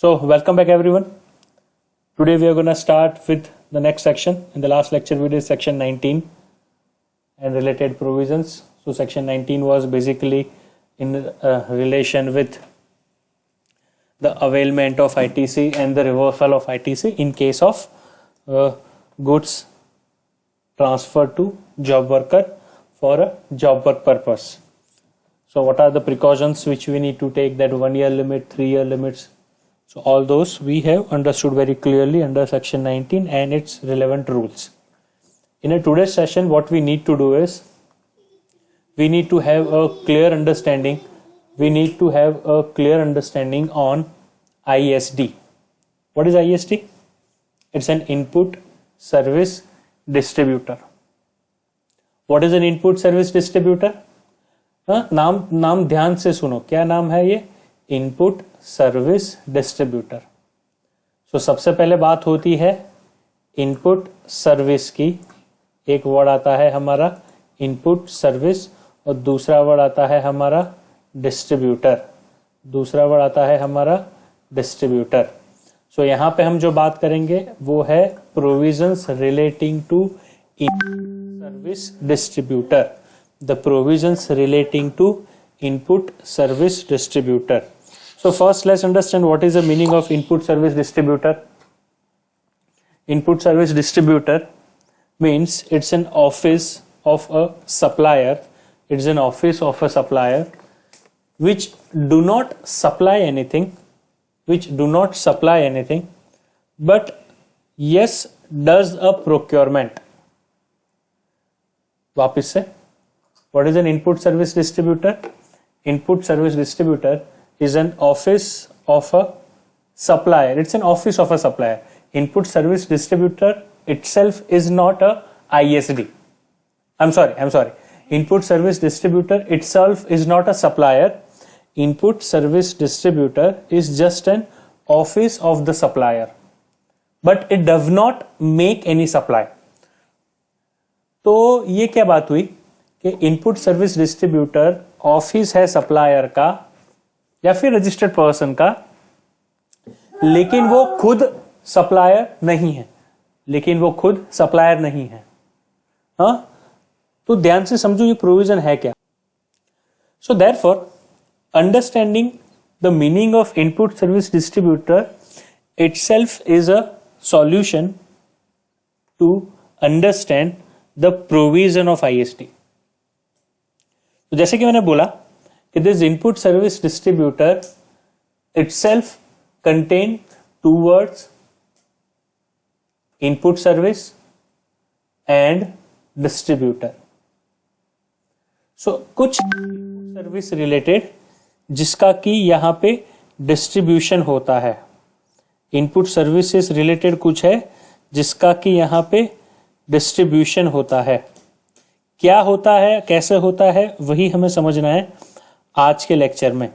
So welcome back everyone. Today we are going to start with the next section. In the last lecture we did section 19 and related provisions. So section 19 was basically in relation with the availment of ITC and the reversal of ITC in case of goods transferred to job worker for a job work purpose. So what are the precautions which we need to take, that 1 year limit, 3 year limits. So all those we have understood very clearly under section 19 and its relevant rules. In today's session what we need to do is we need to have a clear understanding. We need to have a clear understanding on ISD. What is ISD? It's an input service distributor. What is an input service distributor? नाम ध्यान से सुनो, क्या नाम है ये? Input service distributor. सो सबसे पहले बात होती है इनपुट सर्विस की. एक वर्ड आता है हमारा इनपुट सर्विस और दूसरा वर्ड आता है हमारा डिस्ट्रीब्यूटर. दूसरा वर्ड आता है हमारा डिस्ट्रीब्यूटर. सो यहाँ पे हम जो बात करेंगे वो है provisions relating to service distributor. The provisions relating to input service distributor. So first let's understand what is the meaning of input service distributor. Input service distributor means it's an office of a supplier. It's an office of a supplier which do not supply anything, but yes does a procurement. वापिस से, what is an input service distributor? Input service distributor is an office of a supplier. It's an office of a supplier. Input service distributor itself is not a ISD. I'm sorry. Input service distributor itself is not a supplier. Input service distributor is just an office of the supplier. But it does not make any supply. तो ये क्या बात हुई कि input service distributor office है supplier का या फिर रजिस्टर्ड पर्सन का, लेकिन वो खुद सप्लायर नहीं है. हाँ, तो ध्यान से समझो ये प्रोविजन है क्या. So therefore understanding the meaning of input service distributor itself is a solution to understand the provision of ISD. तो जैसे कि मैंने बोला कि this input service distributor itself contain two words, input service and distributor. So कुछ service related जिसका कि यहां पे डिस्ट्रीब्यूशन होता है. इनपुट सर्विसेज रिलेटेड कुछ है जिसका कि यहां पे डिस्ट्रीब्यूशन होता है. क्या होता है, कैसे होता है, वही हमें समझना है आज के लेक्चर में.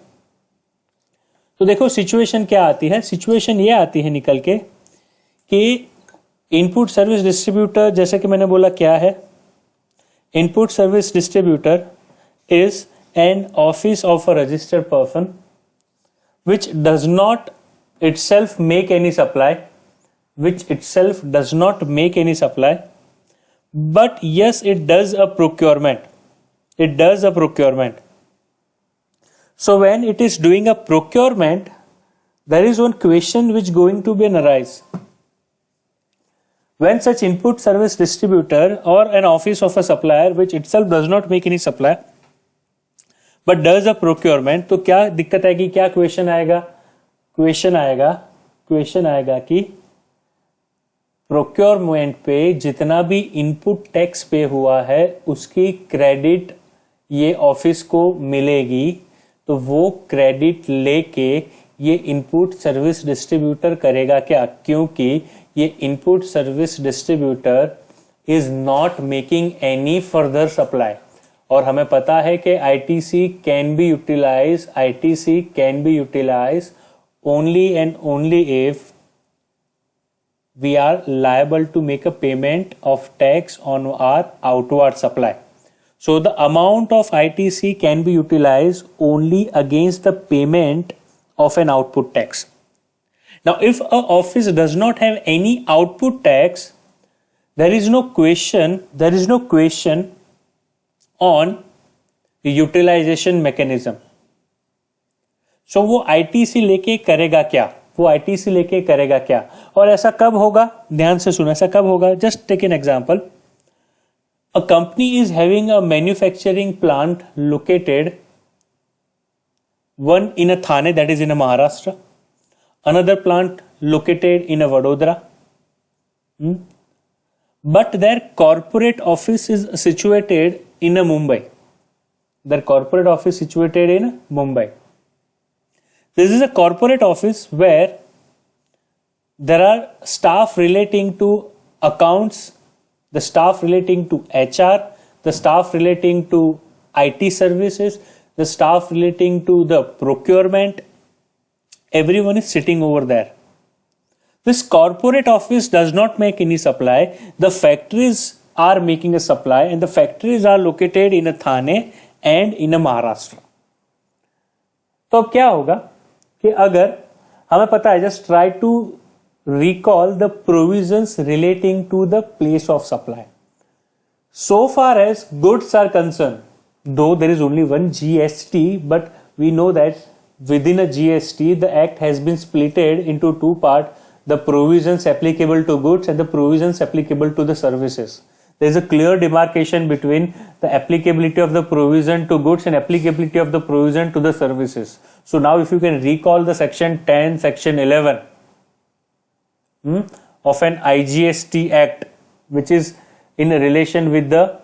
तो देखो सिचुएशन क्या आती है. सिचुएशन ये आती है निकल के कि इनपुट सर्विस डिस्ट्रीब्यूटर, जैसे कि मैंने बोला क्या है, input service distributor is an office of a registered person which does not itself make any supply, but yes it does a procurement. So when it is doing a procurement, there is one question which going to be arise. When such input service distributor or an office of a supplier which itself does not make any supply but does a procurement, तो क्या दिक्कत आएगी, क्या question आएगा? Question आएगा कि procurement पे जितना भी इनपुट टैक्स पे हुआ है उसकी क्रेडिट ये ऑफिस को मिलेगी. तो वो क्रेडिट लेके ये इनपुट सर्विस डिस्ट्रीब्यूटर करेगा क्या? क्योंकि ये input service distributor is not making any further supply. और हमें पता है कि ITC can be utilise only and only if we are liable to make a payment of tax on our outward supply. So the amount of ITC can be utilized only against the payment of an output tax. Now, if a office does not have any output tax, there is no question on utilization mechanism. So वो ITC लेके करेगा क्या, और ऐसा कब होगा, ध्यान से सुनो, ऐसा कब होगा. Just take an example. A company is having a manufacturing plant located, one in a Thane, that is in a Maharashtra, another plant located in a Vadodara, but their corporate office is situated in a Mumbai. This is a corporate office where there are staff relating to accounts, the staff relating to HR, the staff relating to IT services, the staff relating to the procurement. Everyone is sitting over there. This corporate office does not make any supply. The factories are making a supply, and the factories are located in a Thane and in a Maharashtra. तो अब क्या होगा कि अगर हमें पता है, just try to recall the provisions relating to the place of supply. So far as goods are concerned, though there is only one GST, but we know that within a GST, the act has been splitted into two parts: the provisions applicable to goods and the provisions applicable to the services. There is a clear demarcation between the applicability of the provision to goods and applicability of the provision to the services. So now if you can recall the section 10, section 11 of an IGST act, which is in relation with the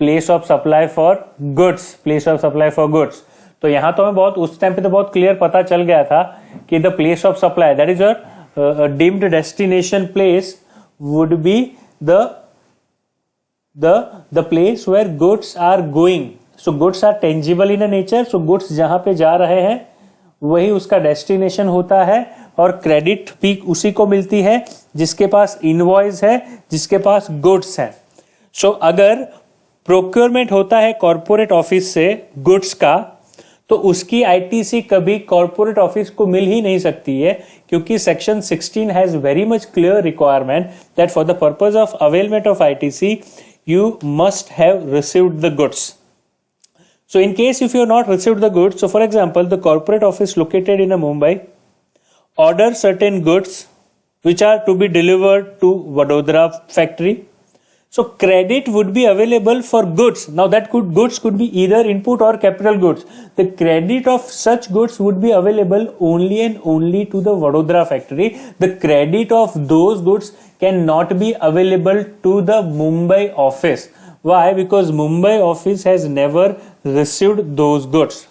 place of supply for goods, तो यहाँ तो हमें बहुत उस time पे तो बहुत clear पता चल गया था कि the place of supply, that is your deemed destination place, would be the place where goods are going. So goods are tangible in nature. So goods जहां पे जा रहे हैं वही उसका डेस्टिनेशन होता है, और क्रेडिट भी उसी को मिलती है जिसके पास इनवॉइस है, जिसके पास गुड्स है. सो अगर प्रोक्योरमेंट होता है कॉर्पोरेट ऑफिस से गुड्स का, तो उसकी आईटीसी कभी कॉर्पोरेट ऑफिस को मिल ही नहीं सकती है, क्योंकि section 16 has very much clear requirement that for the purpose of availment of ITC you must have received the goods. So in case if you have not received the goods, so for example, the corporate office located in a Mumbai order certain goods which are to be delivered to Vadodara factory. So credit would be available for goods. Now that goods could be either input or capital goods. The credit of such goods would be available only and only to the Vadodara factory. The credit of those goods cannot be available to the Mumbai office. Why? Because Mumbai office has never received those goods.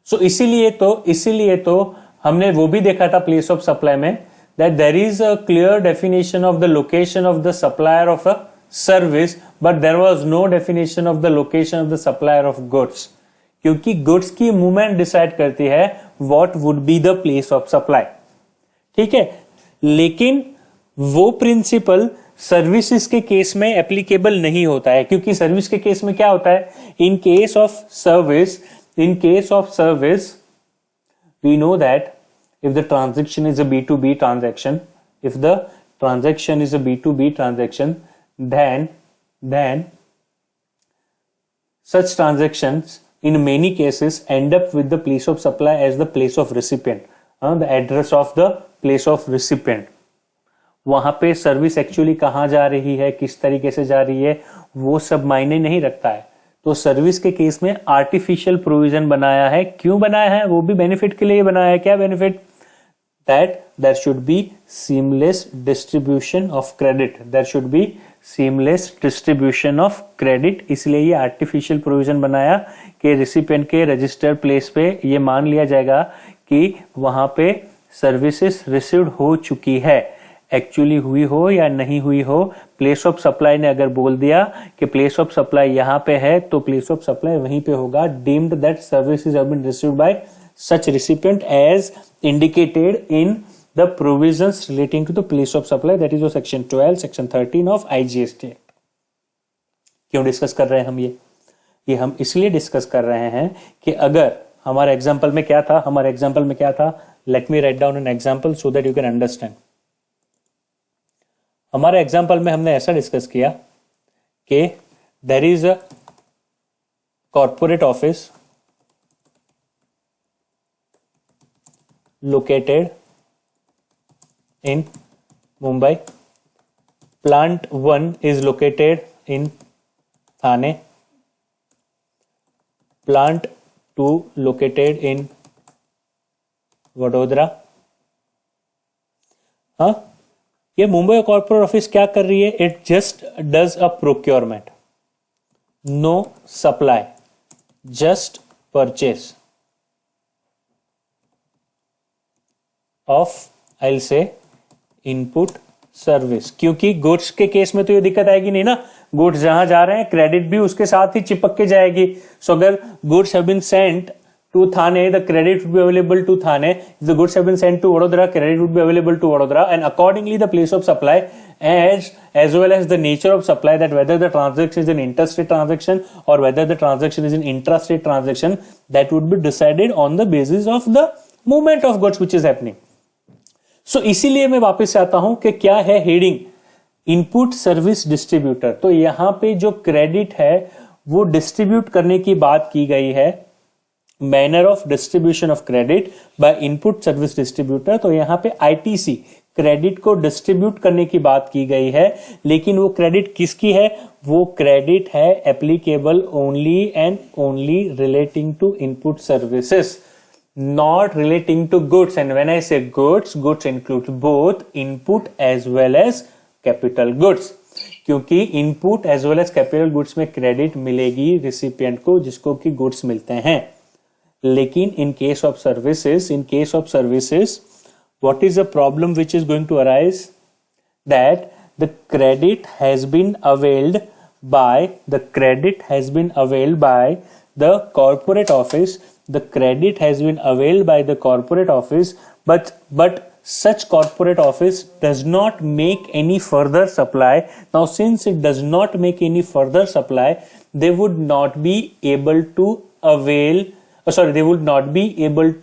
So इसीलिए तो हमने वो भी देखा था place of supply में, that there is a clear definition of the location of the supplier of a service, but there was no definition of the location of the supplier of goods, क्योंकि goods की movement decide करती है what would be the place of supply. ठीक है, लेकिन वो principle services के case में एप्लीकेबल नहीं होता है, क्योंकि सर्विस के केस में क्या होता है, in case of service we know that if the transaction is a B2B transaction, then such transactions in many cases end up with the place of supply as the place of recipient, the address of the place of recipient. वहां पे service actually कहाँ जा रही है, किस तरीके से जा रही है, वो सब मायने नहीं रखता है. तो सर्विस के केस में आर्टिफिशियल प्रोविजन बनाया है. क्यों बनाया है? वो भी बेनिफिट के लिए बनाया है. क्या benefit? That there should be seamless distribution of credit. इसलिए ये आर्टिफिशियल प्रोविजन बनाया कि रिसिपिएंट के रजिस्टर्ड प्लेस पे ये मान लिया जाएगा कि वहां पे सर्विसेज रिसीव्ड हो चुकी है. एक्चुअली हुई हो या नहीं हुई हो, प्लेस ऑफ सप्लाई ने अगर बोल दिया कि प्लेस ऑफ सप्लाई यहां पे है, तो प्लेस ऑफ सप्लाई वहीं पे होगा. Deemed that services have been received by such recipient as indicated in the provisions relating to the place of supply, that is your section 12, section 13 of IGST act. क्यों discuss कर रहे हैं हम ये? ये हम इसलिए डिस्कस कर रहे हैं कि अगर हमारे एग्जाम्पल में क्या था, let me write down an example so that you can understand. हमारे एग्जाम्पल में हमने ऐसा डिस्कस किया कि there is a corporate office located in Mumbai. Plant 1 is located in Thane. Plant 2 located in Vadodara. हाँ, ये मुंबई कॉर्पोरेट ऑफिस क्या कर रही है? It just does a procurement, no supply, just purchase of I'll say input service. क्योंकि goods के case में तो ये दिक्कत आएगी नहीं ना, गुड्स जहां जा रहे हैं क्रेडिट भी उसके साथ ही चिपक के जाएगी। सो अगर goods have been sent to Thane, the credit would be available to Thane. If the goods have been sent to Vadodara, credit would be available to Vadodara, and accordingly the place of supply as well as the nature of supply, that whether the transaction is an interstate transaction or whether the transaction is an intrastate transaction, that would be decided on the basis of the movement of goods which is happening. So इसीलिए मैं वापस से आता हूं कि क्या है heading, input service distributor. तो यहां पे जो क्रेडिट है वो डिस्ट्रीब्यूट करने की बात की गई है, manner of distribution of credit by input service distributor. तो यहां पे आईटीसी क्रेडिट को डिस्ट्रीब्यूट करने की बात की गई है, लेकिन वो क्रेडिट किसकी है? वो क्रेडिट है applicable only and only relating to input services, not relating to goods. And when I say goods includes both input as well as capital goods, क्योंकि input as well as capital goods में credit मिलेगी recipient को जिसको कि goods मिलते हैं। लेकिन in case of services what is the problem which is going to arise? That the credit has been availed by the corporate office. The credit has been availed by the corporate office, but such corporate office does not make any further supply. Now since it does not make any further supply, they would not be able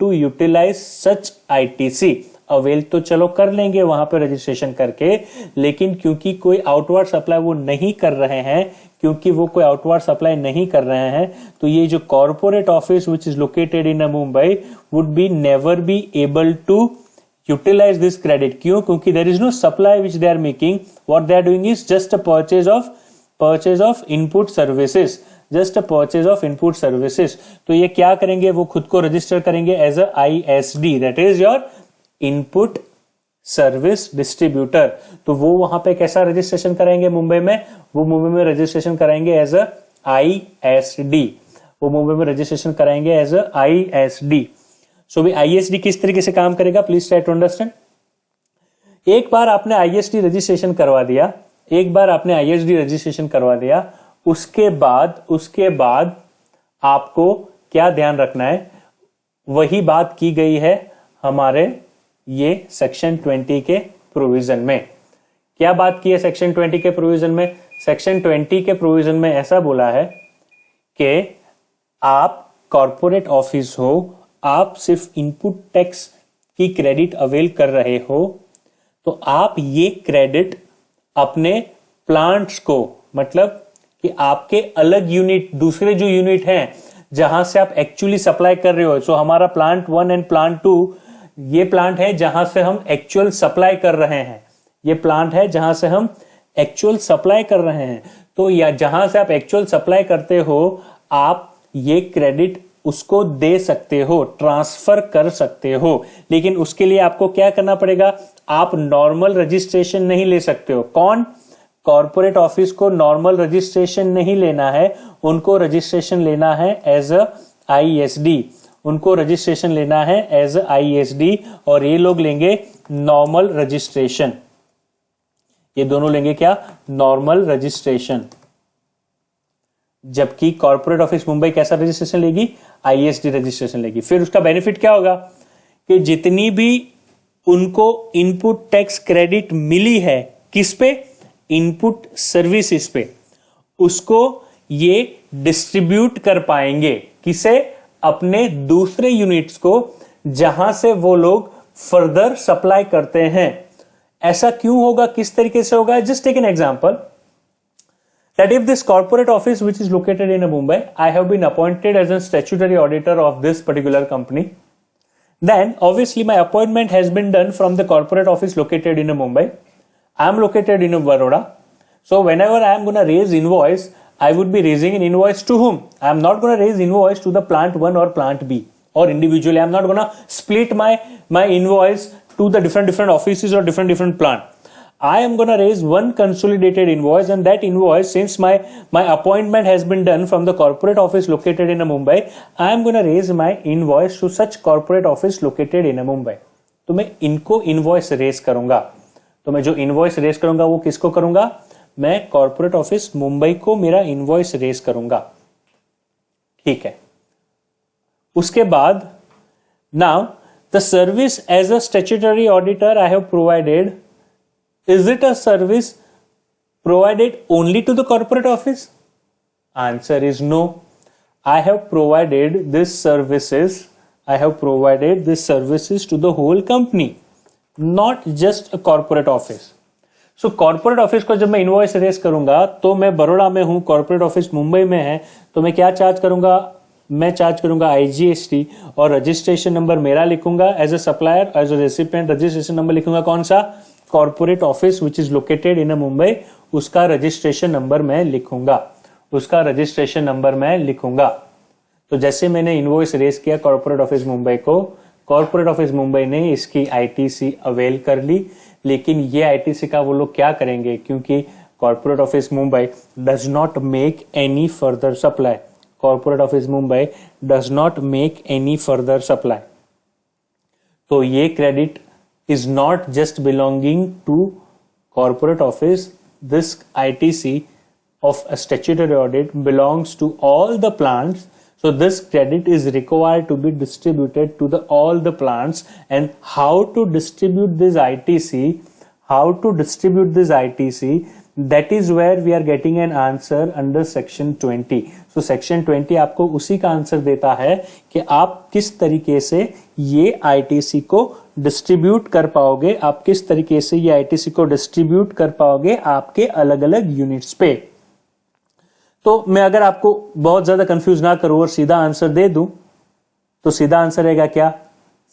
to utilize such ITC. Avail तो चलो कर लेंगे वहां पर registration करके, लेकिन क्योंकि कोई आउटवर्ड सप्लाई वो नहीं कर रहे हैं, तो ये जो corporate office which is located in Mumbai would be never be able to utilise this credit. क्यों? क्योंकि there is no supply which they are making, what they are doing is just a purchase of input services. तो ये क्या करेंगे? वो खुद को register करेंगे as a ISD, that is your input service distributor. तो वो वहां पे कैसा रजिस्ट्रेशन कराएंगे मुंबई में? वो मुंबई में रजिस्ट्रेशन कराएंगे एज अ ISD। सो भी ISD किस तरीके से काम करेगा? Please try to understand. एक बार आपने ISD रजिस्ट्रेशन करवा दिया, उसके बाद आपको क्या ध्यान रखना है? वही बात की गई है हमारे ये सेक्शन 20 के प्रोविजन में। क्या बात की है सेक्शन 20 के प्रोविजन में? सेक्शन 20 के प्रोविजन में ऐसा बोला है कि आप कॉर्पोरेट ऑफिस हो, आप सिर्फ इनपुट टैक्स की क्रेडिट अवेल कर रहे हो, तो आप ये क्रेडिट अपने प्लांट्स को, मतलब कि आपके अलग यूनिट, दूसरे जो यूनिट हैं जहां से आप एक्चुअली सप्लाई कर रहे हो। सो हमारा प्लांट 1 एंड प्लांट 2 ये प्लांट है जहां से हम एक्चुअल सप्लाई कर रहे हैं, तो या जहां से आप एक्चुअल सप्लाई करते हो, आप ये क्रेडिट उसको दे सकते हो, ट्रांसफर कर सकते हो। लेकिन उसके लिए आपको क्या करना पड़ेगा? आप नॉर्मल रजिस्ट्रेशन नहीं ले सकते हो। कौन? कॉर्पोरेट ऑफिस को नॉर्मल रजिस्ट्रेशन नहीं लेना है, उनको रजिस्ट्रेशन लेना है एज अ ISD। और ये लोग लेंगे नॉर्मल रजिस्ट्रेशन। ये दोनों लेंगे क्या? Normal registration. जबकि कॉर्पोरेट ऑफिस मुंबई कैसा रजिस्ट्रेशन लेगी? ISD रजिस्ट्रेशन लेगी। फिर उसका बेनिफिट क्या होगा कि जितनी भी उनको इनपुट टैक्स क्रेडिट मिली है, किस पे? इनपुट सर्विसेज पे, उसको ये डिस्ट्रीब्यूट कर पाएंगे, किसे? अपने दूसरे यूनिट्स को, जहां से वो लोग फर्दर सप्लाई करते हैं। ऐसा क्यों होगा, किस तरीके से होगा? Just take an example that if this corporate office which is located in Mumbai, I have been appointed as a statutory auditor of this particular company, then obviously my appointment has been done from the corporate office located in Mumbai. I am located in Baroda. So whenever I am going to raise invoice, I would be raising an invoice to whom? I am not going to raise invoice to the plant 1 or plant B or individually. I am not going to split my invoice to the different offices or different plant. I am going to raise one consolidated invoice, and that invoice, since my appointment has been done from the corporate office located in Mumbai, I am going to raise my invoice to such corporate office located in Mumbai. तो मैं इनको invoice raise करूंगा। तो मैं जो invoice raise करूंगा वो किसको करूंगा? मैं corporate office मुंबई को मेरा invoice raise करूंगा। ठीक है। उसके बाद now the service as a statutory auditor I have provided, is it a service provided only to the corporate office? Answer is no. I have provided these services to the whole company, not just a corporate office. So corporate office को जब मैं invoice raise करूंगा तो मैं बड़ौदा में हूं, corporate office Mumbai में है, तो मैं क्या चार्ज करूंगा? मैं चार्ज करूंगा IGST और रजिस्ट्रेशन नंबर मेरा लिखूंगा as a supplier, as a recipient registration number लिखूंगा कौन सा? Corporate office which is located in Mumbai, उसका रजिस्ट्रेशन नंबर मैं लिखूंगा। तो जैसे मैंने इनवॉइस रेज किया कॉर्पोरेट ऑफिस मुंबई को, कॉर्पोरेट ऑफिस मुंबई ने इसकी ITC अवेल कर ली, लेकिन ये ITC का वो लोग क्या करेंगे, क्योंकि corporate office Mumbai does not make any further supply, corporate office Mumbai does not make any further supply. तो ये credit is not just belonging to corporate office. This ITC of a statutory audit belongs to all the plants. So this credit is required to be distributed to all the plants. And how to distribute this ITC, that is where we are getting an answer under section 20. So section 20 आपको उसी का answer देता है कि आप किस तरीके से ये ITC को डिस्ट्रीब्यूट कर पाओगे, आपके अलग अलग यूनिट्स पे। तो मैं अगर आपको बहुत ज्यादा कंफ्यूज ना करूं और सीधा आंसर दे दूं, तो सीधा आंसर रहेगा क्या?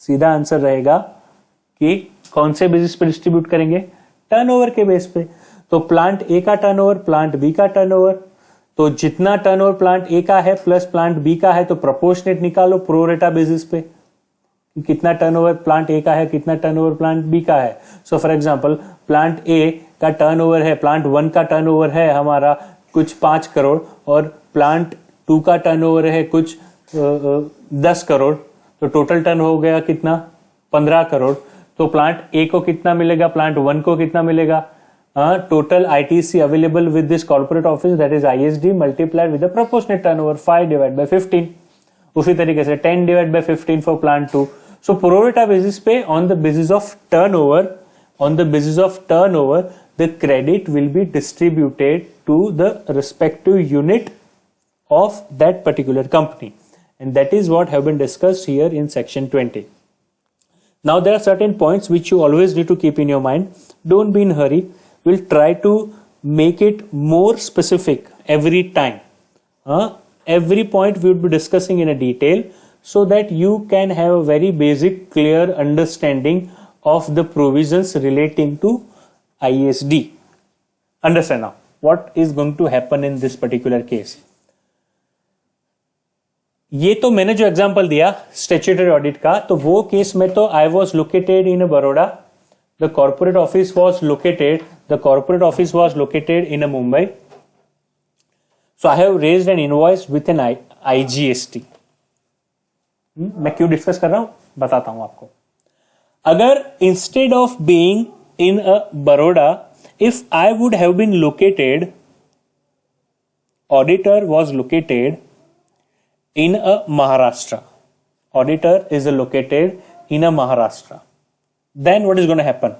सीधा आंसर रहेगा कि कौन से बेसिस पे डिस्ट्रीब्यूट करेंगे? टर्नओवर के बेस पे। तो प्लांट ए का टर्नओवर, प्लांट बी का टर्नओवर, तो जितना टर्नओवर प्लांट ए का है प्लस प्लांट बी का है तो प्रोपोर्शनेट निकालो प्रोरेटा बेसिस पे, कितना टर्नओवर प्लांट ए का है, कितना टर्नओवर प्लांट बी का है। So for example plant A का टर्नओवर है, प्लांट 1 का टर्नओवर है हमारा कुछ 5 करोड़ और प्लांट 2 का टर्नओवर है कुछ 10 करोड़, तो टोटल टर्न हो गया कितना? 15 करोड़। तो प्लांट ए को कितना मिलेगा, प्लांट 1 को कितना मिलेगा? Total ITC available with this corporate office, that is ISD multiplied with the proportionate turnover 5 divide by 15। उसी तरीके से 10 divide by 15 for plant 2। So pro rata basis पे on the basis of turnover the credit will be distributed to the respective unit of that particular company, and that is what have been discussed here in section 20. Now there are certain points which you always need to keep in your mind. Don't be in hurry. We'll try to make it more specific every time. Every point we will be discussing in a detail so that you can have a very basic clear understanding of the provisions relating to ISD. Understand now what is going to happen in this particular case. ये तो मैंने जो example दिया statutory audit का, तो वो case में तो I was located in Baroda, the corporate office was located in Mumbai, so I have raised N invoice with an IGST। मैं क्यों डिस्कस कर रहा हूं बताता हूं आपको। अगर instead of being in a Baroda, if I would have been located, auditor was located in a Maharashtra, auditor is located in a Maharashtra, then what is going to happen?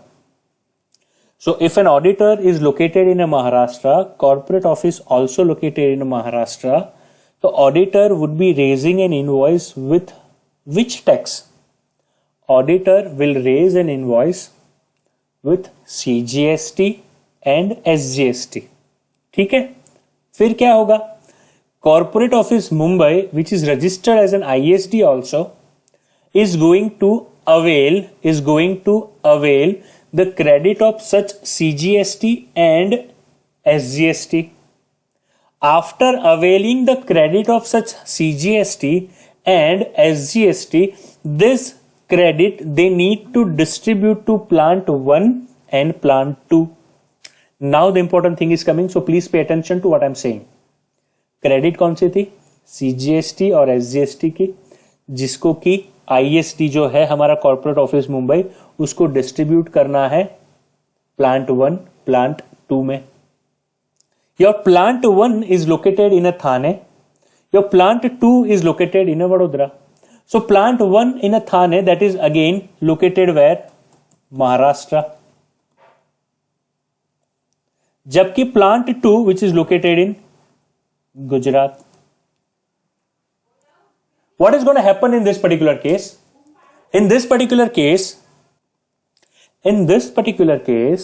So if an auditor is located in a Maharashtra, corporate office also located in Maharashtra, the auditor would be raising an invoice with which tax? Auditor will raise an invoice with CGST and SGST. ठीक है, फिर क्या होगा? Corporate office Mumbai, which is registered as an ISD also, is going to avail the credit of such CGST and SGST. After availing the credit of such CGST and SGST, this credit they need to distribute to plant 1 and plant 2. Now the important thing is coming, so please pay attention to what I am saying. Credit कौन सी थी? CGST और SGST की, जिसको कि ISD जो है हमारा corporate office Mumbai, उसको डिस्ट्रीब्यूट करना है प्लांट 1 प्लांट 2 में. Your plant 1 is located in a Thane, your plant 2 is located in a Vadodara. So plant 1 in a Thane, that is again located where? Maharashtra. जबकि plant 2 which is located in Gujarat. What is going to happen in this particular case? In this particular case,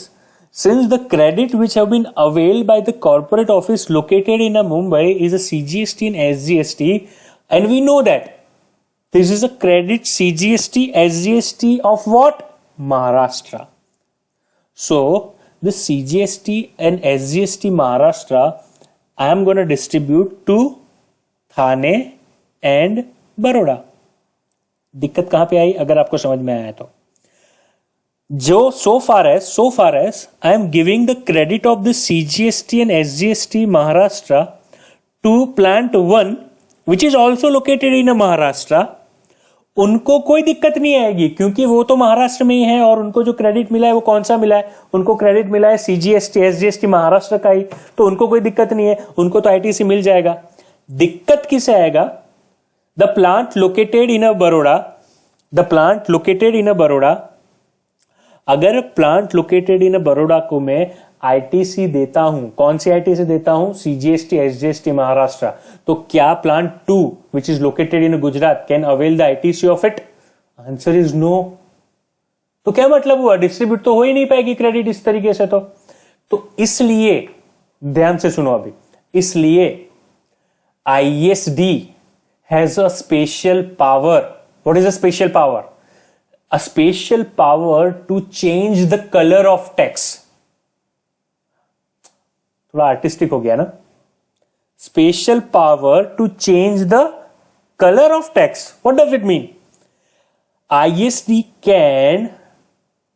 since the credit which have been availed by the corporate office located in a Mumbai is a CGST and SGST, and we know that this is a credit CGST, SGST of what? Maharashtra. So, the CGST and SGST Maharashtra, I am going to distribute to Thane and Baroda. दिक्कत कहां पे आई अगर आपको समझ में आया तो? जो so far as I am giving the credit of the CGST and SGST Maharashtra to plant 1 which is also located in a Maharashtra, उनको कोई दिक्कत नहीं आएगी क्योंकि वो तो महाराष्ट्र में ही है और उनको जो क्रेडिट मिला है वो कौन सा मिला है? उनको क्रेडिट मिला है CGST SGST महाराष्ट्र का ही, तो उनको कोई दिक्कत नहीं है, उनको तो ITC मिल जाएगा. दिक्कत किसे आएगा? The plant located in a Baroda, अगर प्लांट लोकेटेड इन बड़ोड़ा को मैं ITC देता हूं, कौन सी ITC देता हूं? CGST SGST महाराष्ट्र, तो क्या plant 2 which is located in Gujarat can avail the ITC of it? Answer is no. तो क्या मतलब हुआ? डिस्ट्रीब्यूट तो हो ही नहीं पाएगी क्रेडिट इस तरीके से. तो इसलिए ध्यान से सुनो अभी, इसलिए ISD has a special power. What is a special power? A special power to change the color of tax. थोड़ा आर्टिस्टिक हो गया ना? Special power to change the color of tax. What does it mean? ISD can,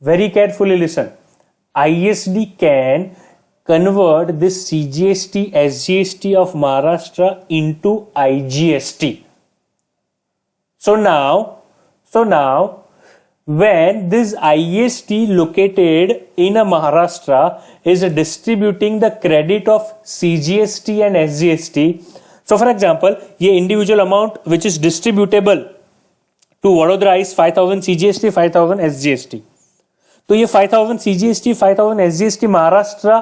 very carefully listen, ISD can convert this CGST, SGST of Maharashtra into IGST. So now, when this IST located in a Maharashtra is distributing the credit of CGST and SGST. So for example, ये individual amount which is distributable to Vadodara is 5,000 CGST, 5,000 SGST. तो ये 5,000 CGST, 5,000 SGST Maharashtra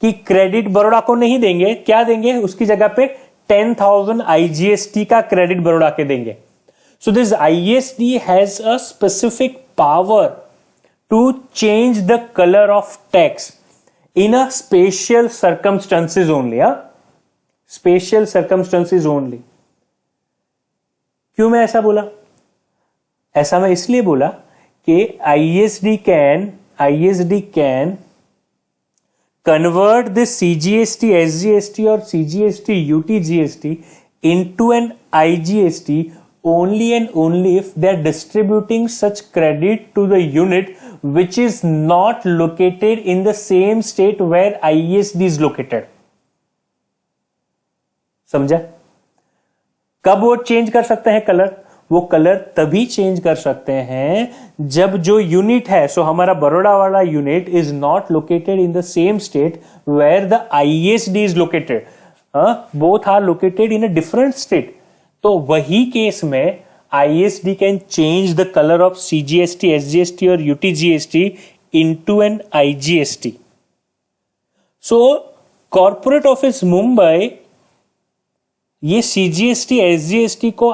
कि credit Baroda को नहीं देंगे, क्या देंगे? उसकी जगह पे 10,000 IGST का क्रेडिट बड़ोड़ा के देंगे. So this ISD has a specific power to change the colour of tax in a special circumstances only. Special circumstances only. क्यों मैं ऐसा बोला? ऐसा मैं इसलिए बोला कि ISD can convert this CGST, SGST or CGST, UTGST into an IGST only and only if they are distributing such credit to the unit which is not located in the same state where ISD is located. समझा? कब वो change कर सकते हैं colour? वो colour तभी change कर सकते हैं जब जो यूनिट है, सो हमारा बड़ोड़ा वाला unit is not located in the same state where the ISD is located. Both are located in a different state. तो वही केस में ISD can change the colour of CGST, SGST और UTGST into an IGST. So corporate office Mumbai ये CGST SGST को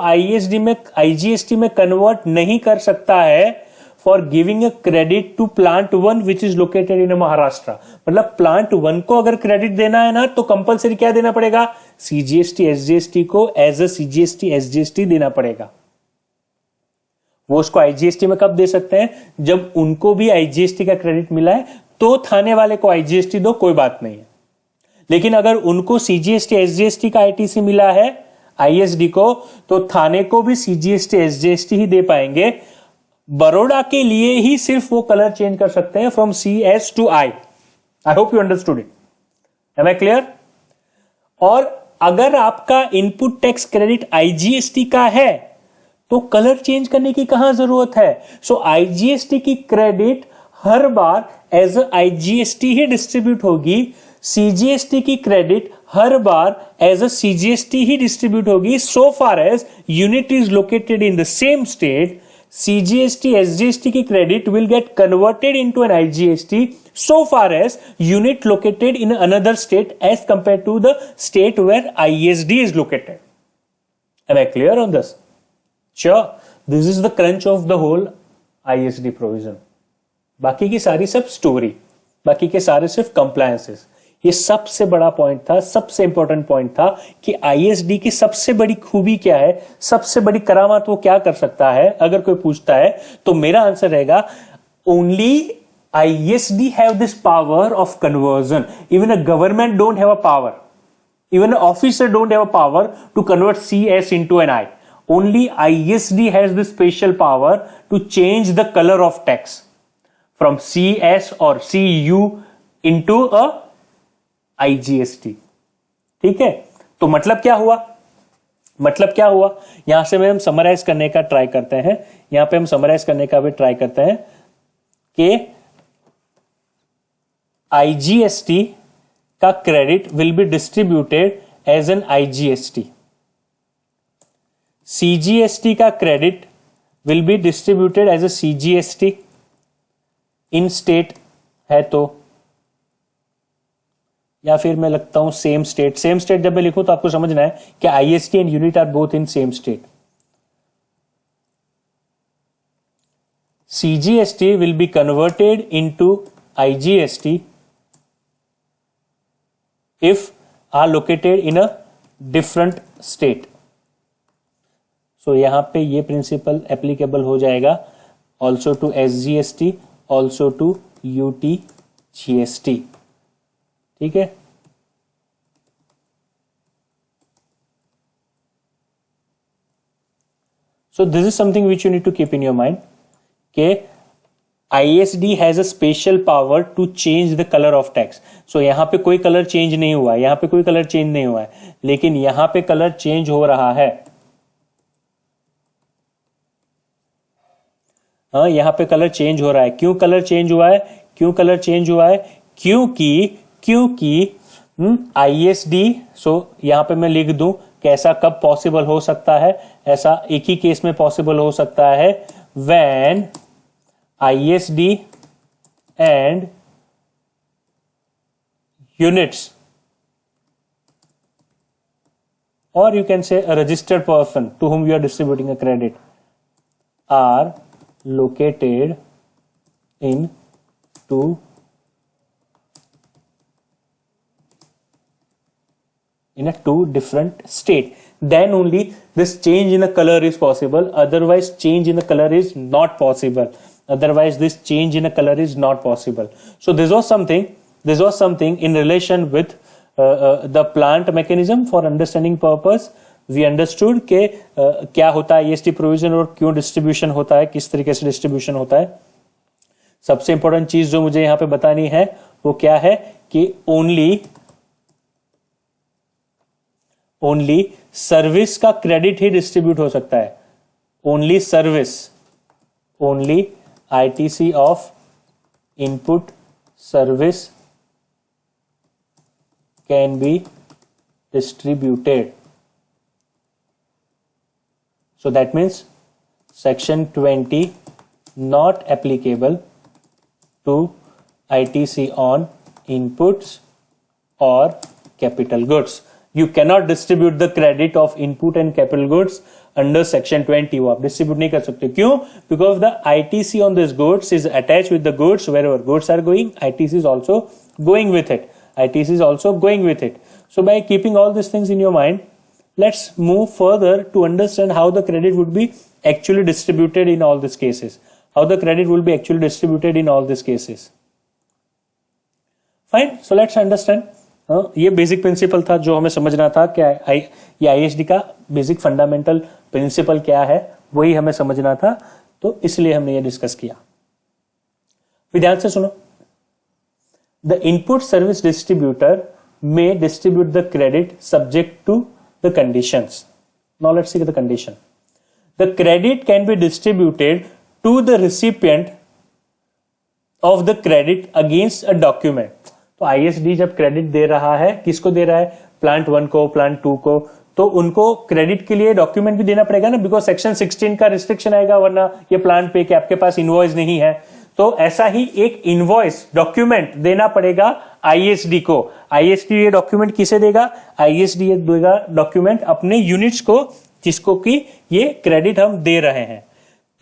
IGST में convert नहीं कर सकता है for giving a credit to plant 1 which is located in Maharashtra. मतलब प्लांट 1 को अगर क्रेडिट देना है ना तो कंपलसरी क्या देना पड़ेगा, CGST SGST को एज अ CGST SGST देना पड़ेगा. वो उसको IGST में कब दे सकते हैं, जब उनको भी IGST का क्रेडिट मिला है तो थाने वाले को IGST दो, कोई बात नहीं है. लेकिन अगर उनको CGST SGST का ITC मिला है ISD को, तो थाने को भी CGST SGST ही दे पाएंगे. बड़ौदा के लिए ही सिर्फ वो कलर चेंज कर सकते हैं from CS to I. I hope you understood it. Am I clear? और अगर आपका इनपुट टैक्स क्रेडिट IGST का है तो कलर चेंज करने की कहां जरूरत है. सो IGST की क्रेडिट हर बार एज अ IGST ही डिस्ट्रीब्यूट होगी. CGST की क्रेडिट हर बार एज अ CGST ही डिस्ट्रीब्यूट होगी. So far as unit is located in the same state, CGST SGST की credit will get converted into an IGST so far as unit located in another state as compared to the state where ISD is located. Am I clear on this? Sure. This is the crunch of the whole ISD provision. बाकी की सारी सब story, बाकी के सारे सिर्फ compliances. ये सबसे बड़ा पॉइंट था, सबसे इंपॉर्टेंट पॉइंट था कि ISD की सबसे बड़ी खूबी क्या है, सबसे बड़ी करामात वो क्या कर सकता है. अगर कोई पूछता है तो मेरा आंसर रहेगा only ISD have this power of conversion. Even a government don't have a power, even a officer don't have a power to convert CS into an I. Only ISD has the special power to change the color of text from CS or CU into a IGST. ठीक है, तो मतलब क्या हुआ, यहां से हम summarise करने का ट्राई करते हैं. यहां पे हम समराइज करने का भी ट्राई करते हैं कि IGST का credit will be distributed as an IGST. CGST का credit will be distributed as a CGST in state है तो, या फिर मैं लगता हूं सेम स्टेट. जब मैं लिखूं तो आपको समझना है कि IST and unit are both in same state. CGST will be converted into IGST if are located in a different state. So यहां पे ये प्रिंसिपल एप्लीकेबल हो जाएगा also to SGST, also to UTGST. ठीक है, so this is something which you need to keep in your mind कि ISD has a special power to change the color of text. So यहां पे कोई colour change नहीं हुआ है, लेकिन यहां पे कलर चेंज हो रहा है. हाँ, यहां पे कलर चेंज हो रहा है. क्यों कलर चेंज हुआ है, क्योंकि ISD. सो यहां पे मैं लिख दूं कि ऐसा कब पॉसिबल हो सकता है, ऐसा एक ही केस में पॉसिबल हो सकता है when ISD and units, or you can say a registered person to whom you are distributing a credit, are located in a two different state, then only this change in the color is possible. Otherwise change in the color is not possible. So this was something in relation with the plant mechanism. For understanding purpose we understood के क्या होता है IST provision और क्यों distribution होता है, किस तरीके से डिस्ट्रीब्यूशन होता है. सबसे इंपॉर्टेंट चीज जो मुझे यहां पे बतानी है वो क्या है कि ओनली सर्विस का क्रेडिट ही डिस्ट्रीब्यूट हो सकता है. Only ITC of input service can be distributed. So that means section 20 not applicable to ITC on inputs or capital goods. You cannot distribute the credit of input and capital goods under section 20. वो आप distribute नहीं कर सकते. क्यों? Because the ITC on this goods is attached with the goods. Wherever goods are going, ITC is also going with it. ITC is also going with it. So by keeping all these things in your mind, let's move further to understand how the credit would be actually distributed in all these cases. How the credit will be actually distributed in all these cases. Fine. So let's understand. ये basic principle था जो हमें समझना था कि ये ISD का basic fundamental principle क्या है, वही हमें समझना था, तो इसलिए हमने ये डिस्कस किया. फिर ध्यान से सुनो. The input service distributor may distribute the credit subject to the conditions. Now let's see the condition. The credit can be distributed to the recipient of the credit against a document. तो ISD जब credit दे रहा है, किसको दे रहा है? Plant 1 को, plant 2 को, तो उनको क्रेडिट के लिए डॉक्यूमेंट भी देना पड़ेगा ना, बिकॉज सेक्शन 16 का रिस्ट्रिक्शन आएगा, वरना ये प्लांट पे कि आपके पास इनवॉइस नहीं है. तो ऐसा ही एक इनवॉइस डॉक्यूमेंट देना पड़ेगा ISD को. ISD ये डॉक्यूमेंट किसे देगा? ISD ये देगा डॉक्यूमेंट अपने यूनिट्स को, जिसको कि ये क्रेडिट हम दे रहे हैं.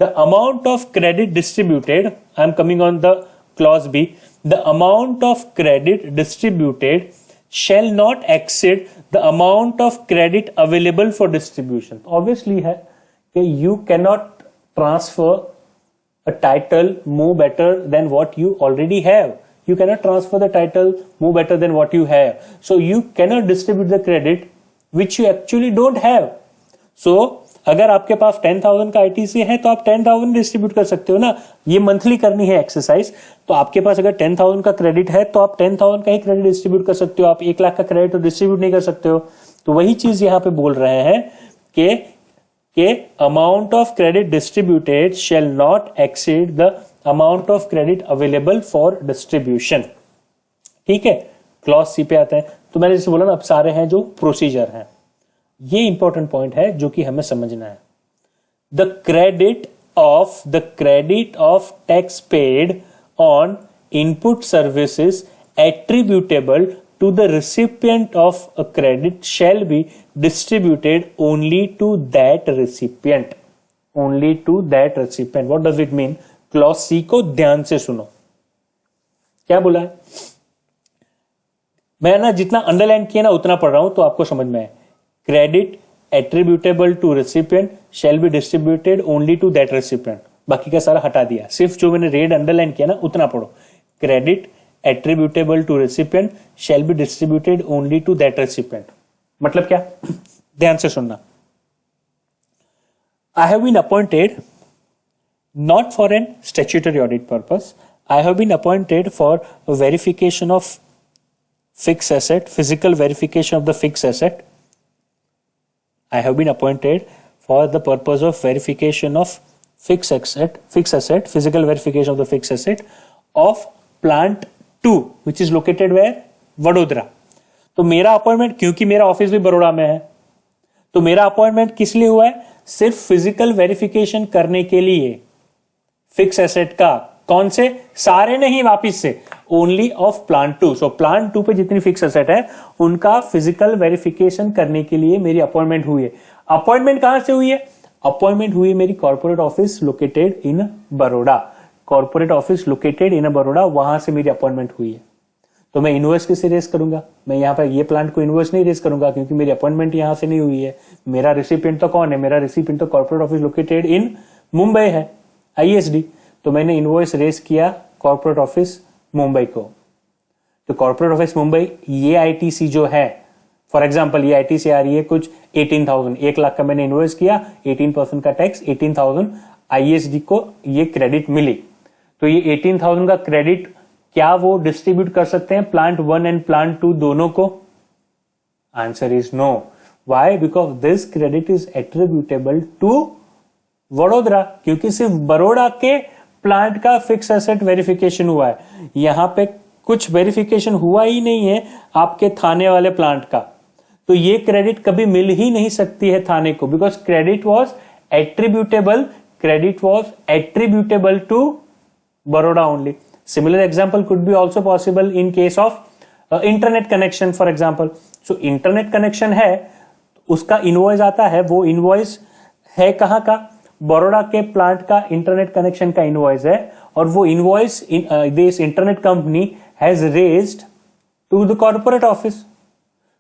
The amount of credit distributed, I am coming on the clause B, the amount of credit distributed shall not exceed the amount of credit available for distribution. Obviously है कि you cannot transfer a title more better than what you already have. You cannot transfer the title more better than what you have. So you cannot distribute the credit which you actually don't have. So अगर आपके पास 10,000 का ITC है तो आप 10,000 distribute कर सकते हो ना. ये मंथली करनी है एक्सरसाइज. तो आपके पास अगर 10,000 का क्रेडिट है तो आप 10,000 का ही क्रेडिट डिस्ट्रीब्यूट कर सकते हो. आप 1 लाख का क्रेडिट तो डिस्ट्रीब्यूट नहीं कर सकते हो. तो वही चीज यहां पे बोल रहे हैं कि amount of credit distributed shall not exceed the amount of credit available for distribution. ठीक है, क्लॉज सी पे आते हैं. तो मैंने जैसे बोला ना, अब सारे हैं जो प्रोसीजर हैं. ये इंपॉर्टेंट पॉइंट है जो कि हमें समझना है. The credit of tax paid on input services attributable to the recipient of a credit shall be distributed only to that recipient. Only to that recipient. What does it mean? Clause C को ध्यान से सुनो. क्या बोला है? मैं ना जितना अंडरलाइन किया ना उतना पढ़ रहा हूं, तो आपको समझ में आए. Credit attributable to recipient shall be distributed only to that recipient. बाकी का सारा हटा दिया, सिर्फ जो मैंने रेड अंडरलाइन किया ना उतना पढ़ो. Credit attributable to recipient shall be distributed only to that recipient. मतलब क्या? ध्यान से सुनना. I have been appointed not for an statutory audit purpose. I have been appointed for a verification of fixed asset, physical verification of the fixed asset. I have been appointed for the purpose of verification of fixed asset, physical verification of the fixed asset of plant 2, which is located where? Vadodara. तो मेरा appointment, क्योंकि मेरा office भी बड़ोड़ा में है, तो मेरा appointment किस लिए हुआ है? सिर्फ फिजिकल वेरिफिकेशन करने के लिए फिक्स एसेट का. कौन से? सारे नहीं, वापिस से only of plant 2. So plant 2 पे जितनी फिक्स एसेट है उनका फिजिकल वेरिफिकेशन करने के लिए मेरी अपॉइंटमेंट हुई है. अपॉइंटमेंट कहां से हुई है? अपॉइंटमेंट हुई है मेरी corporate office located in Baroda. Corporate office located in Baroda, वहां से मेरी अपॉइंटमेंट हुई है. तो मैं इनवॉइस किसे रेज करूंगा? मैं यहाँ पर ये प्लांट को इनवॉइस नहीं रेज करूंगा क्योंकि मेरी अपॉइंटमेंट यहां से नहीं हुई है. मेरा रिसिपिएंट तो कौन है? मेरा रिसिपिएंट तो corporate office located in Mumbai है, ISD. तो मैंने इनवॉइस रेज किया कॉर्पोरेट ऑफिस मुंबई को. तो कॉर्पोरेट ऑफिस मुंबई, ये ITC जो है, फॉर एग्जांपल ये ITC आ रही है कुछ 18,000, 1 लाख का मैंने इनवॉइस किया, 18% का टैक्स, 18,000 ISD को ये क्रेडिट मिली. तो ये 18,000 का क्रेडिट क्या वो डिस्ट्रीब्यूट कर सकते हैं प्लांट 1 एंड प्लांट 2 दोनों को? Answer is no. Why? Because this credit is attributable to Vadodara, क्योंकि सिर्फ बड़ोड़ा के प्लांट का फिक्स एसेट वेरिफिकेशन हुआ है. यहां पे कुछ वेरिफिकेशन हुआ ही नहीं है आपके थाने वाले प्लांट का. तो ये क्रेडिट कभी मिल ही नहीं सकती है थाने को, because credit was attributable to Baroda only. Similar example could be also possible in case of internet connection for example. So internet connection है, उसका इनवॉइस आता है, वो इनवॉइस है कहां का, बड़ौदा के प्लांट का इंटरनेट कनेक्शन का इनवॉइस है, और वो invoice this internet company has raised to the corporate office.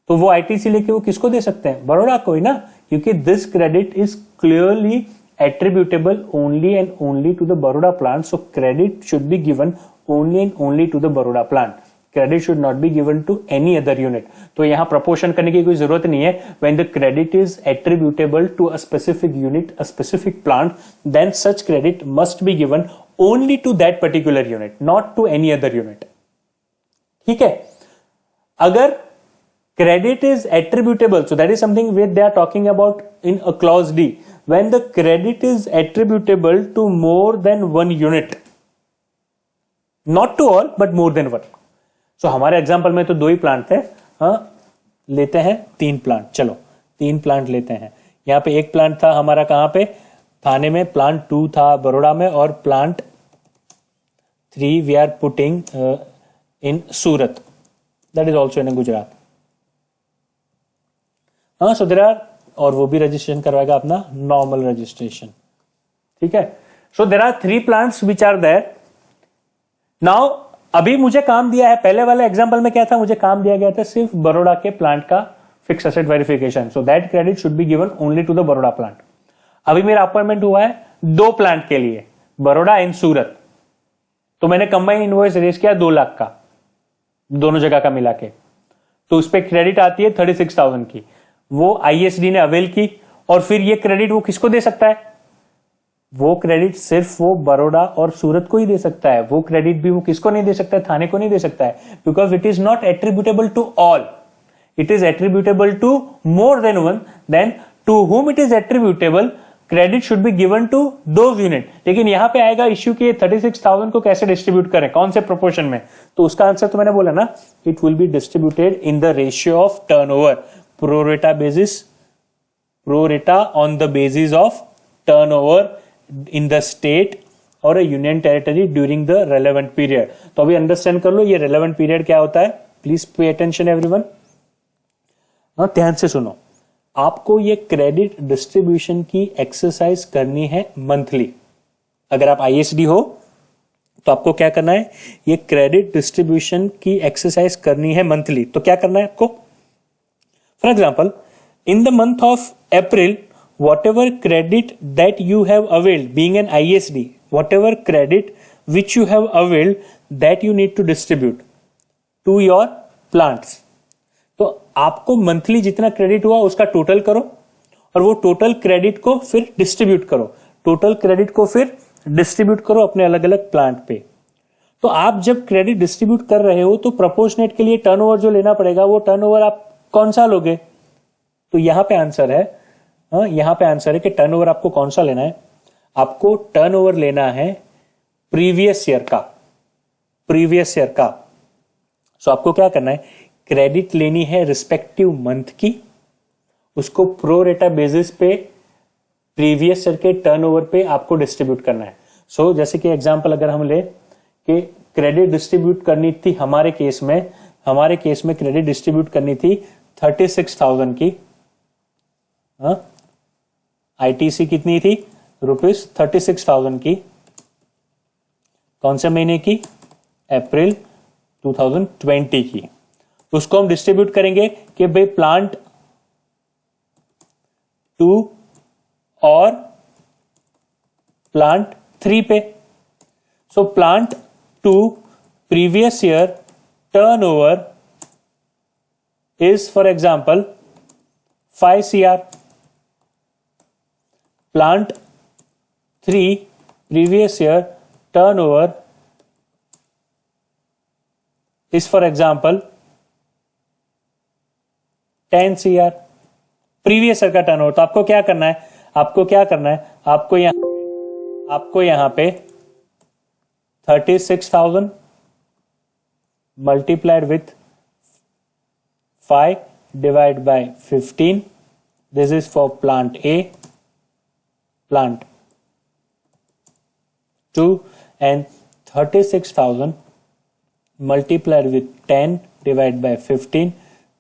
तो वो आईटीसी लेके वो किसको दे सकते हैं, बड़ौदा को ही ना, क्योंकि this credit is clearly attributable only and only to the Baroda plant. So credit should be given only and only to the Baroda plant. Credit should not be given to any other unit. तो यहाँ proportion करने की कोई जरूरत नहीं है. When the credit is attributable to a specific unit, a specific plant, then such credit must be given only to that particular unit, not to any other unit. ठीक है. अगर credit is attributable, so that is something which they are talking about in a clause D. When the credit is attributable to more than one unit, not to all but more than one. So हमारे example में तो 2 ही plant थे, हाँ लेते हैं 3 plant. चलो 3 plant लेते हैं. यहाँ पे एक प्लांट था हमारा कहां पे, थाने में. प्लांट 2 था बड़ौदा में, और plant 3 we are putting in Surat, that is also in Gujarat. हाँ, सो देयर आर, और वो भी रजिस्ट्रेशन करवाएगा अपना नॉर्मल रजिस्ट्रेशन. ठीक है. So there are 3 plants which are there. Now अभी मुझे काम दिया है, पहले वाले एग्जांपल में क्या था, मुझे काम दिया गया था सिर्फ बड़ौदा के प्लांट का fix asset verification. So that credit should be given only to the Baroda plant. अभी मेरा अपॉइंटमेंट हुआ है 2 प्लांट के लिए, बड़ौदा एंड सूरत. तो मैंने कंबाइन इनवॉइस रेज किया 2 लाख का, दोनों जगह का मिला के. तो उस पर क्रेडिट आती है 36,000 की. वो आईएसडी ने अवेल की, और फिर ये क्रेडिट वो किसको दे सकता है, वो क्रेडिट सिर्फ वो बड़ौदा और सूरत को ही दे सकता है. वो क्रेडिट भी वो किसको नहीं दे सकता है, थाने को नहीं दे सकता है, because it is not attributable to all, it is attributable to more than one. Then to whom it is attributable, credit should be given to those unit. लेकिन यहां पे आएगा इश्यू कि 36,000 को कैसे डिस्ट्रीब्यूट करें, कौन से प्रोपोर्शन में. तो उसका आंसर तो मैंने बोला ना, it will be distributed in the ratio of turnover, pro rata basis, pro rata on the basis of turnover in the state or a union territory during the relevant period. तो अभी understand कर लो ये relevant period क्या होता है. Please pay attention everyone, हाँ ध्यान से सुनो. आपको ये क्रेडिट डिस्ट्रीब्यूशन की एक्सरसाइज करनी है मंथली. अगर आप आईएसडी हो तो आपको क्या करना है, ये क्रेडिट डिस्ट्रीब्यूशन की एक्सरसाइज करनी है मंथली. तो क्या करना है आपको, for example, in the month of April, whatever credit that you have availed, being an ISD, whatever credit which you have availed, that you need to distribute to your plants. तो आपको monthly जितना credit हुआ उसका total करो, और वो total credit को फिर डिस्ट्रीब्यूट करो, टोटल क्रेडिट को फिर डिस्ट्रीब्यूट करो अपने अलग अलग प्लांट पे. तो आप जब क्रेडिट डिस्ट्रीब्यूट कर रहे हो तो प्रोपोर्शनेट के लिए टर्नओवर जो लेना पड़ेगा, वो टर्नओवर आप कौन सा लोगे. तो यहां पे आंसर है, यहां पे आंसर है कि टर्नओवर आपको कौन सा लेना है, आपको टर्नओवर लेना है प्रीवियस ईयर का, प्रीवियस ईयर का. सो आपको क्या करना है, क्रेडिट लेनी है रिस्पेक्टिव मंथ की, उसको प्रो रेटा बेसिस पे प्रीवियस ईयर के टर्नओवर पे आपको डिस्ट्रीब्यूट करना है. सो जैसे कि एग्जांपल अगर हम ले कि क्रेडिट डिस्ट्रीब्यूट करनी थी हमारे केस में क्रेडिट डिस्ट्रीब्यूट करनी थी 36,000 की. आईटीसी कितनी थी, ₹36,000 की. कौन से महीने की, अप्रैल 2020 की. उसको हम डिस्ट्रीब्यूट करेंगे कि भाई प्लांट 2 और प्लांट 3 पे. So plant 2 previous year turnover is for example 5 CR. Plant 3 previous year turnover is for example 10 CR. Previous year का टर्नओवर. तो आपको क्या करना है, आपको यहां पे 36,000 multiplied with 5 divided by 15. This is for plant A, plant 2, and 36,000 multiplied with 10 divided by 15.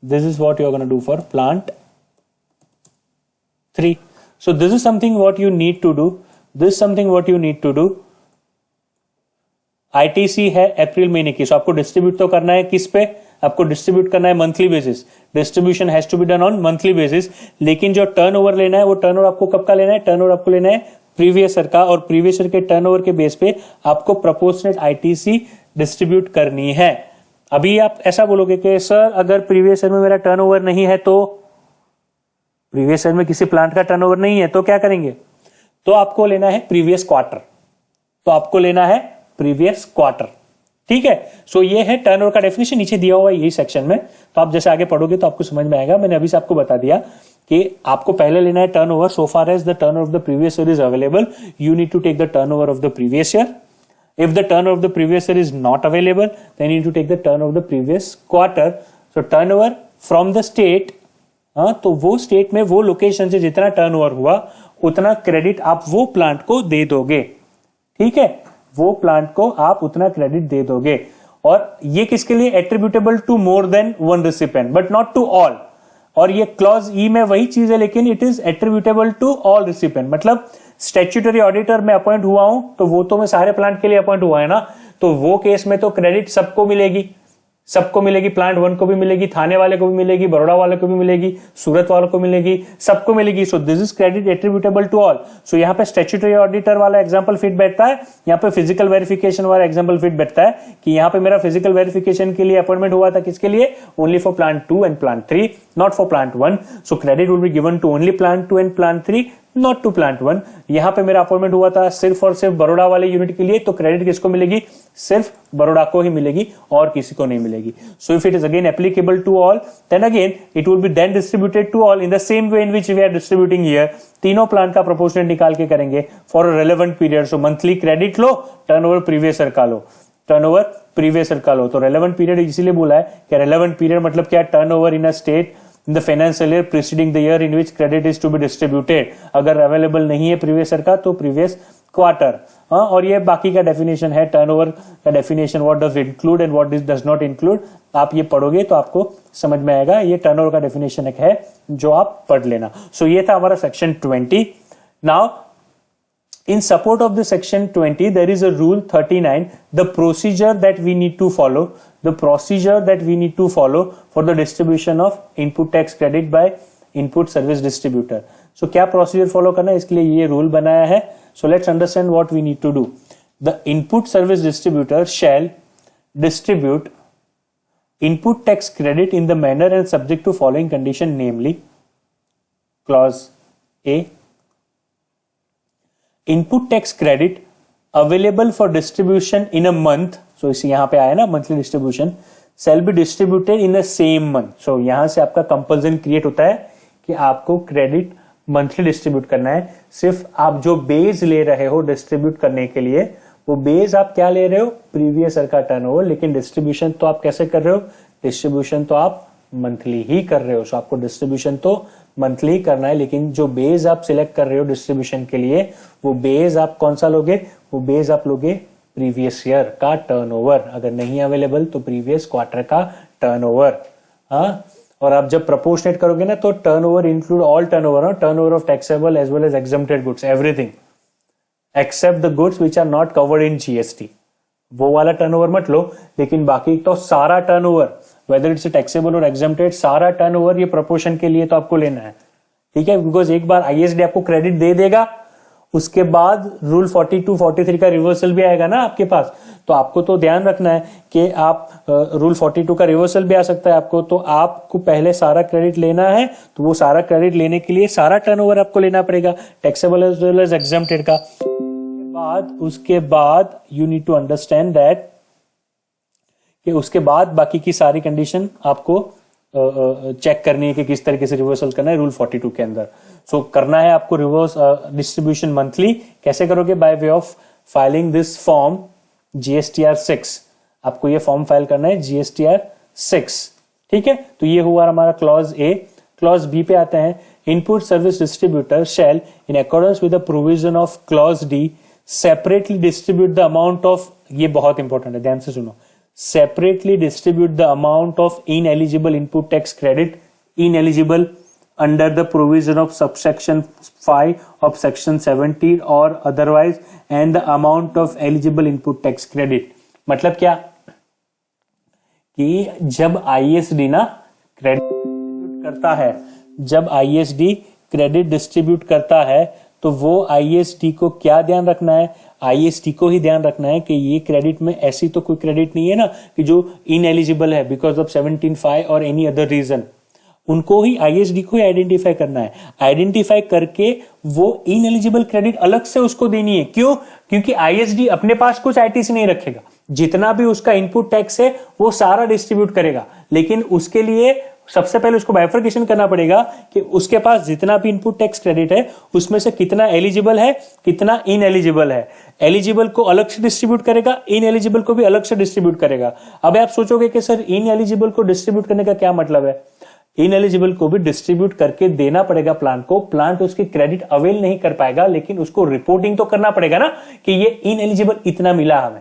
This is what you are going to do for plant 3. So this is something what you need to do. This is something what you need to do. ITC है अप्रैल महीने की, सो आपको distribute तो करना है किस पे, आपको डिस्ट्रीब्यूट करना है monthly basis. Distribution has to be done on monthly basis. लेकिन जो टर्नओवर लेना है वो टर्नओवर आपको कब का लेना है, टर्नओवर आपको लेना है प्रीवियस ईयर का, और प्रीवियस ईयर के टर्नओवर के बेस पे आपको प्रोपोर्शनेट आईटीसी डिस्ट्रीब्यूट करनी है. अभी आप ऐसा बोलोगे कि सर अगर प्रीवियस ईयर में मेरा टर्नओवर नहीं है, तो प्रीवियस ईयर में किसी प्लांट का टर्नओवर नहीं है तो क्या करेंगे, तो आपको लेना है प्रीवियस क्वार्टर, तो आपको लेना है प्रीवियस क्वार्टर. ठीक है. सो ये है टर्नओवर का डेफिनेशन, नीचे दिया हुआ है यही सेक्शन में, तो आप जैसे आगे पढ़ोगे तो आपको समझ में आएगा. मैंने अभी से आपको बता दिया कि आपको पहले लेना है turnover. So far as the turnover of the previous year is available, you need to take the turnover of the previous year. If the turnover of the previous year is not available, then you need to take the turnover of the previous quarter. So turnover from the state, तो वो state में वो location से जितना turnover हुआ उतना credit आप वो प्लांट को दे दोगे. ठीक है, वो प्लांट को आप उतना क्रेडिट दे दोगे. और ये किसके लिए, attributable to more than one recipient but not to all. और ये क्लॉज ई में वही चीज है, लेकिन it is attributable to all recipient. मतलब स्टैट्यूटरी ऑडिटर में अपॉइंट हुआ हूं तो वो तो मैं सारे प्लांट के लिए अपॉइंट हुआ है ना, तो वो केस में तो क्रेडिट सबको मिलेगी, सबको मिलेगी. प्लांट 1 को भी मिलेगी, थाने वाले को भी मिलेगी, बड़ौदा वाले को भी मिलेगी, सूरत वालों को मिलेगी, सबको मिलेगी. So this is credit attributable to all. So यहाँ पे स्टैट्यूटरी ऑडिटर वाला एग्जांपल फिट बैठता है, यहाँ पे फिजिकल वेरिफिकेशन वाला एग्जांपल फिट बैठता है कि यहाँ पे मेरा फिजिकल वेरिफिकेशन के लिए अपॉइंटमेंट हुआ था, किसके लिए, only for plant 2 and plant 3, not for plant 1. So credit will be given to only plant 2 and plant 3, not to plant 1. यहां पे मेरा अपॉइंटमेंट हुआ था सिर्फ और सिर्फ बड़ौदा वाले यूनिट के लिए, तो क्रेडिट किसको मिलेगी, सिर्फ बड़ौदा को ही मिलेगी और किसी को नहीं मिलेगी. So if it is again applicable to all, then again it will be then distributed to all in the same way in which we are distributing here. तीनों प्लांट का प्रोपोर्शनेट निकाल के करेंगे for a relevant period. So monthly credit लो, turnover previous year का लो, turnover previous year का लो. तो रेलेवेंट पीरियड इसीलिए बोला है कि रेलेवेंट पीरियड मतलब क्या, turnover in a state in the financial year preceding the year in which credit is to be distributed. अगर अवेलेबल नहीं है प्रीवियस ईयर का तो प्रीवियस क्वार्टर. और ये बाकी का डेफिनेशन है टर्नओवर का definition, what does include and what does not include. आप ये पढ़ोगे तो आपको समझ में आएगा. ये टर्नओवर का डेफिनेशन एक है जो आप पढ़ लेना. सो ये था हमारा section 20. Now in support of the section 20 there is a rule 39, the procedure that we need to follow, the procedure that we need to follow for the distribution of input tax credit by input service distributor. So क्या procedure follow करना है, इसके लिए ये rule बनाया है. So let's understand what we need to do. The input service distributor shall distribute input tax credit in the manner and subject to following condition, namely clause A, input tax credit available for distribution in a month. So इसी यहाँ पे आया ना monthly distribution, shall be distributed in the same month. So यहाँ से आपका compulsion create होता है कि आपको क्रेडिट मंथली डिस्ट्रीब्यूट करना है. सिर्फ आप जो बेस ले रहे हो डिस्ट्रीब्यूट करने के लिए, वो बेस आप क्या ले रहे हो, प्रीवियस ईयर का टर्नओवर, लेकिन डिस्ट्रीब्यूशन तो आप कैसे कर रहे हो, डिस्ट्रीब्यूशन तो आप मंथली ही कर रहे हो. सो आपको डिस्ट्रीब्यूशन तो मंथली ही करना है, लेकिन जो बेस आप सिलेक्ट कर रहे हो डिस्ट्रीब्यूशन के लिए, वो बेस आप कौन सा लोगे, वो बेस आप लोगे प्रीवियस ईयर का टर्नओवर. अगर नहीं अवेलेबल तो प्रीवियस क्वार्टर का टर्नओवर. हाँ, और आप जब प्रोपोर्शनेट करोगे ना तो turnover include all turnover, turnover of taxable as well as exempted goods, everything except the goods which are not covered in GST. वो वाला टर्नओवर मत लो, लेकिन बाकी तो सारा टर्नओवर, वेदर इट्स टैक्सेबल और एग्जम्प्टेड, सारा टर्नओवर ये प्रोपोर्शन के लिए तो आपको लेना है. ठीक है, बिकॉज एक बार आईएसडी आपको क्रेडिट दे देगा, उसके बाद रूल 42, 43 का रिवर्सल भी आएगा ना आपके पास. तो आपको तो ध्यान रखना है कि आप रूल 42 का रिवर्सल भी आ सकता है आपको, तो आपको पहले सारा क्रेडिट लेना है. तो वो सारा क्रेडिट लेने के लिए सारा टर्नओवर आपको लेना पड़ेगा, taxable as well as exempted का. उसके बाद you need to understand that कि उसके बाद बाकी की सारी कंडीशन आपको चेक करनी है कि किस तरीके से रिवर्सल करना है रूल 42 के अंदर. सो करना है आपको रिवर्स डिस्ट्रीब्यूशन मंथली. कैसे करोगे, by way of filing this form GSTR 6. आपको ये फॉर्म फाइल करना है GSTR 6. ठीक है, तो ये हुआ हमारा क्लॉज ए. क्लॉज बी पे आते हैं. Input service distributor shall in accordance with the provision of clause D separately distribute the amount of ये बहुत इंपॉर्टेंट है, ध्यान से सुनो, separately distribute the amount of ineligible input tax credit, ineligible under the provision of subsection 5 of section 17 or otherwise and the amount of eligible input tax credit। मतलब क्या कि जब ISD ना क्रेडिट करता है, जब ISD क्रेडिट डिस्ट्रीब्यूट करता है तो वो ISD को क्या ध्यान रखना है, ISD को ही ध्यान रखना है कि ये क्रेडिट में ऐसी तो कोई क्रेडिट नहीं है ना कि जो इनएलिजिबल है बिकॉज ऑफ 17(5) और एनी अदर रीजन, उनको ही ISD को ही आइडेंटिफाई करना है। आइडेंटिफाई करके वो इनएलिजिबल क्रेडिट अलग से उसको देनी है। क्यों? क्योंकि ISD अपने पास कुछ ITC नहीं रखेगा, जितना भी उसका इनपुट टैक्स है वो सारा डिस्ट्रीब्यूट करेगा, लेकिन उसके लिए सबसे पहले उसको बाइफर्केशन करना पड़ेगा कि उसके पास जितना भी इनपुट टैक्स क्रेडिट है उसमें से कितना एलिजिबल है, कितना इनएलिजिबल है। एलिजिबल को अलग से डिस्ट्रीब्यूट करेगा, इनएलिजिबल को भी अलग से डिस्ट्रीब्यूट करेगा। अब आप सोचोगे कि सर इनएलिजिबल को डिस्ट्रीब्यूट करने का क्या मतलब है? इनएलिजिबल को भी डिस्ट्रीब्यूट करके देना पड़ेगा प्लांट को, प्लांट उसकी क्रेडिट अवेल नहीं कर पाएगा, लेकिन उसको रिपोर्टिंग तो करना पड़ेगा ना कि ये इनएलिजिबल इतना मिला हमें,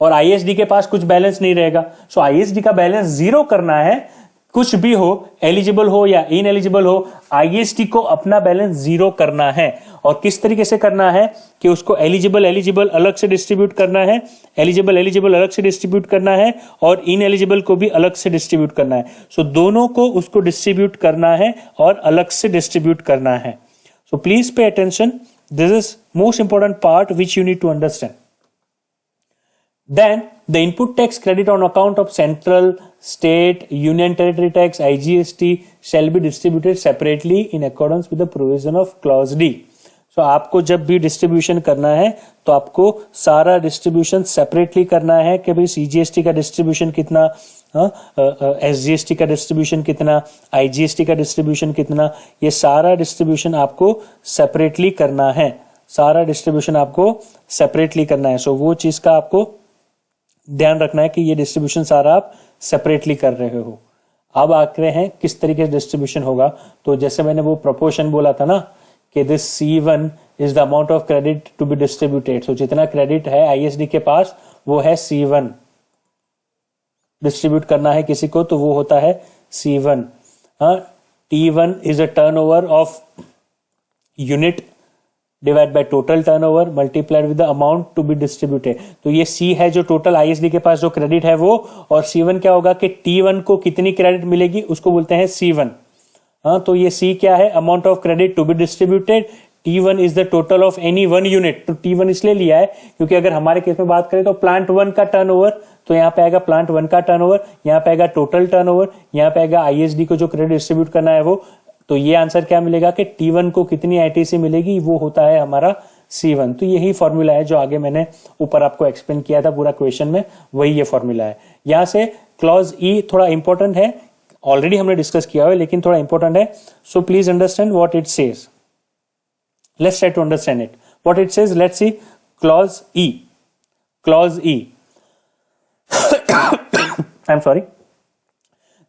और ISD के पास कुछ बैलेंस नहीं रहेगा। सो ISD का बैलेंस जीरो करना है, कुछ भी हो, एलिजिबल हो या इनएलिजिबल हो, ISD को अपना बैलेंस जीरो करना है। और किस तरीके से करना है कि उसको एलिजिबल अलग से डिस्ट्रीब्यूट करना है, एलिजिबल अलग से डिस्ट्रीब्यूट करना है, और इनएलिजिबल को भी अलग से डिस्ट्रीब्यूट करना है। सो दोनों को उसको डिस्ट्रीब्यूट करना है और अलग से डिस्ट्रीब्यूट करना है। So please pay attention, this is most important part which you need to understand. Then the input tax credit on account of central, state, union territory tax IGST shall be distributed separately in accordance with the provision of clause D। So आपको जब भी distribution करना है तो आपको सारा distribution separately करना है कि भाई CGST का डिस्ट्रीब्यूशन कितना, SGST का डिस्ट्रीब्यूशन कितना, IGST का डिस्ट्रीब्यूशन कितना, ये सारा डिस्ट्रीब्यूशन आपको सेपरेटली करना है, सारा डिस्ट्रीब्यूशन आपको सेपरेटली करना है। सो वो चीज का आपको ध्यान रखना है कि ये डिस्ट्रीब्यूशन सारा आप सेपरेटली कर रहे हो। अब आते हैं किस तरीके से डिस्ट्रीब्यूशन होगा। तो जैसे मैंने वो प्रोपोर्शन बोला था ना कि this C1 is the amount of credit to be distributed. So जितना क्रेडिट है ISD के पास वो है C1, डिस्ट्रीब्यूट करना है किसी को तो वो होता है C1। T1 is a turnover of unit divide by total turnover multiplied with the amount to be distributed. तो ये C है जो टोटल ISD के पास जो क्रेडिट है वो, और C1 क्या होगा कि T1 को कितनी क्रेडिट मिलेगी उसको बोलते हैं C1। तो ये C क्या है? Amount of credit to be distributed. T1 is the total of any one unit. तो T1 इसलिए लिया है क्योंकि अगर हमारे केस में बात करें तो प्लांट 1 का टर्नओवर, तो यहाँ पे आएगा प्लांट 1 का टर्नओवर, यहाँ पे आएगा टोटल टर्नओवर, यहाँ पे आएगा ISD को जो क्रेडिट डिस्ट्रीब्यूट करना है वो। तो ये आंसर क्या मिलेगा कि T1 को कितनी ITC मिलेगी, वो होता है हमारा C1। तो यही फॉर्मूला है जो आगे मैंने ऊपर आपको एक्सप्लेन किया था पूरा क्वेश्चन में, वही ये फॉर्मूला है। यहां से क्लॉज E थोड़ा इंपॉर्टेंट है, ऑलरेडी हमने डिस्कस किया हुआ है लेकिन थोड़ा इंपॉर्टेंट है। So please understand what it says. Let's try to understand it what it says. Let's see clause E। Clause E I am sorry,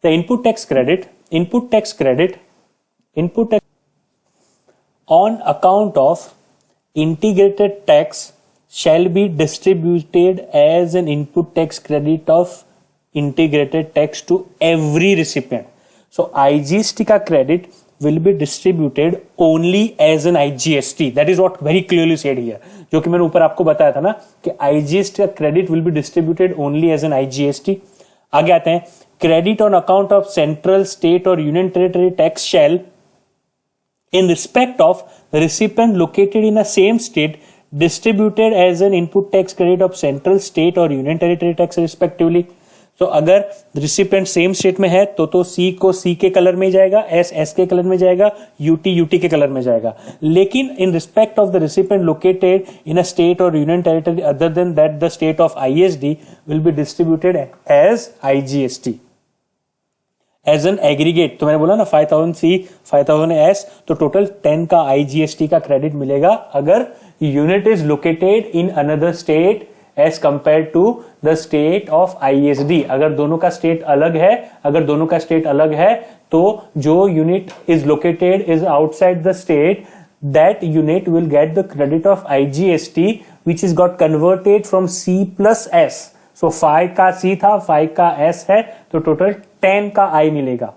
the input tax credit on account of integrated tax shall be distributed as an input tax credit of integrated tax to every recipient. So IGST का credit will be distributed only as an IGST. That is what very clearly said here. जो कि मैंने ऊपर आपको बताया था ना कि IGST का credit will be distributed only as an IGST. आगे आते हैं, credit on account of central, state or union territory tax shall in respect of recipient located in a same state distributed as an input tax credit of central, state or union territory tax respectively. तो अगर recipient same state में है तो C को C के colour में जाएगा, S के कलर में जाएगा, UT के कलर में जाएगा। लेकिन in respect of the recipient located in a state और union territory other than that the state of ISD will be distributed as IGST as an aggregate. तो मैंने बोला ना 5000 C 5000 S, तो टोटल 10 का IGST का क्रेडिट मिलेगा अगर unit is located in another state as compare to the state of ISD। अगर दोनों का स्टेट अलग है तो जो unit is located is outside the state, that unit will get the credit of IGST which is got converted from C plus S. So 5 का C था, 5 का S है, तो टोटल 10 का I मिलेगा.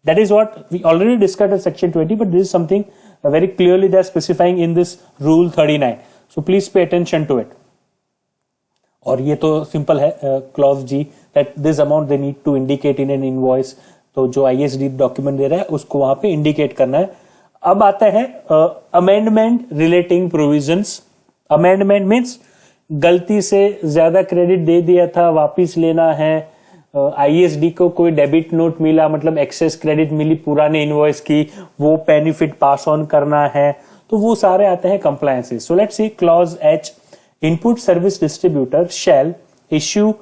That is what we already discussed in section 20, but this is something very clearly they are specifying in this rule 39. So please pay attention to it. और ये तो सिंपल है clause G that this amount they need to indicate in an invoice. तो जो ISD document दे रहा है उसको वहां पे इंडिकेट करना है. अब आता है amendment relating provisions. Amendment means गलती से ज्यादा क्रेडिट दे दिया था, वापिस लेना है. ISD को कोई डेबिट नोट मिला, मतलब एक्सेस क्रेडिट मिली पुराने इनवॉइस की, वो बेनिफिट पास ऑन करना है, तो वो सारे आते हैं compliances. So let's see clause H. Input service distributor shall issue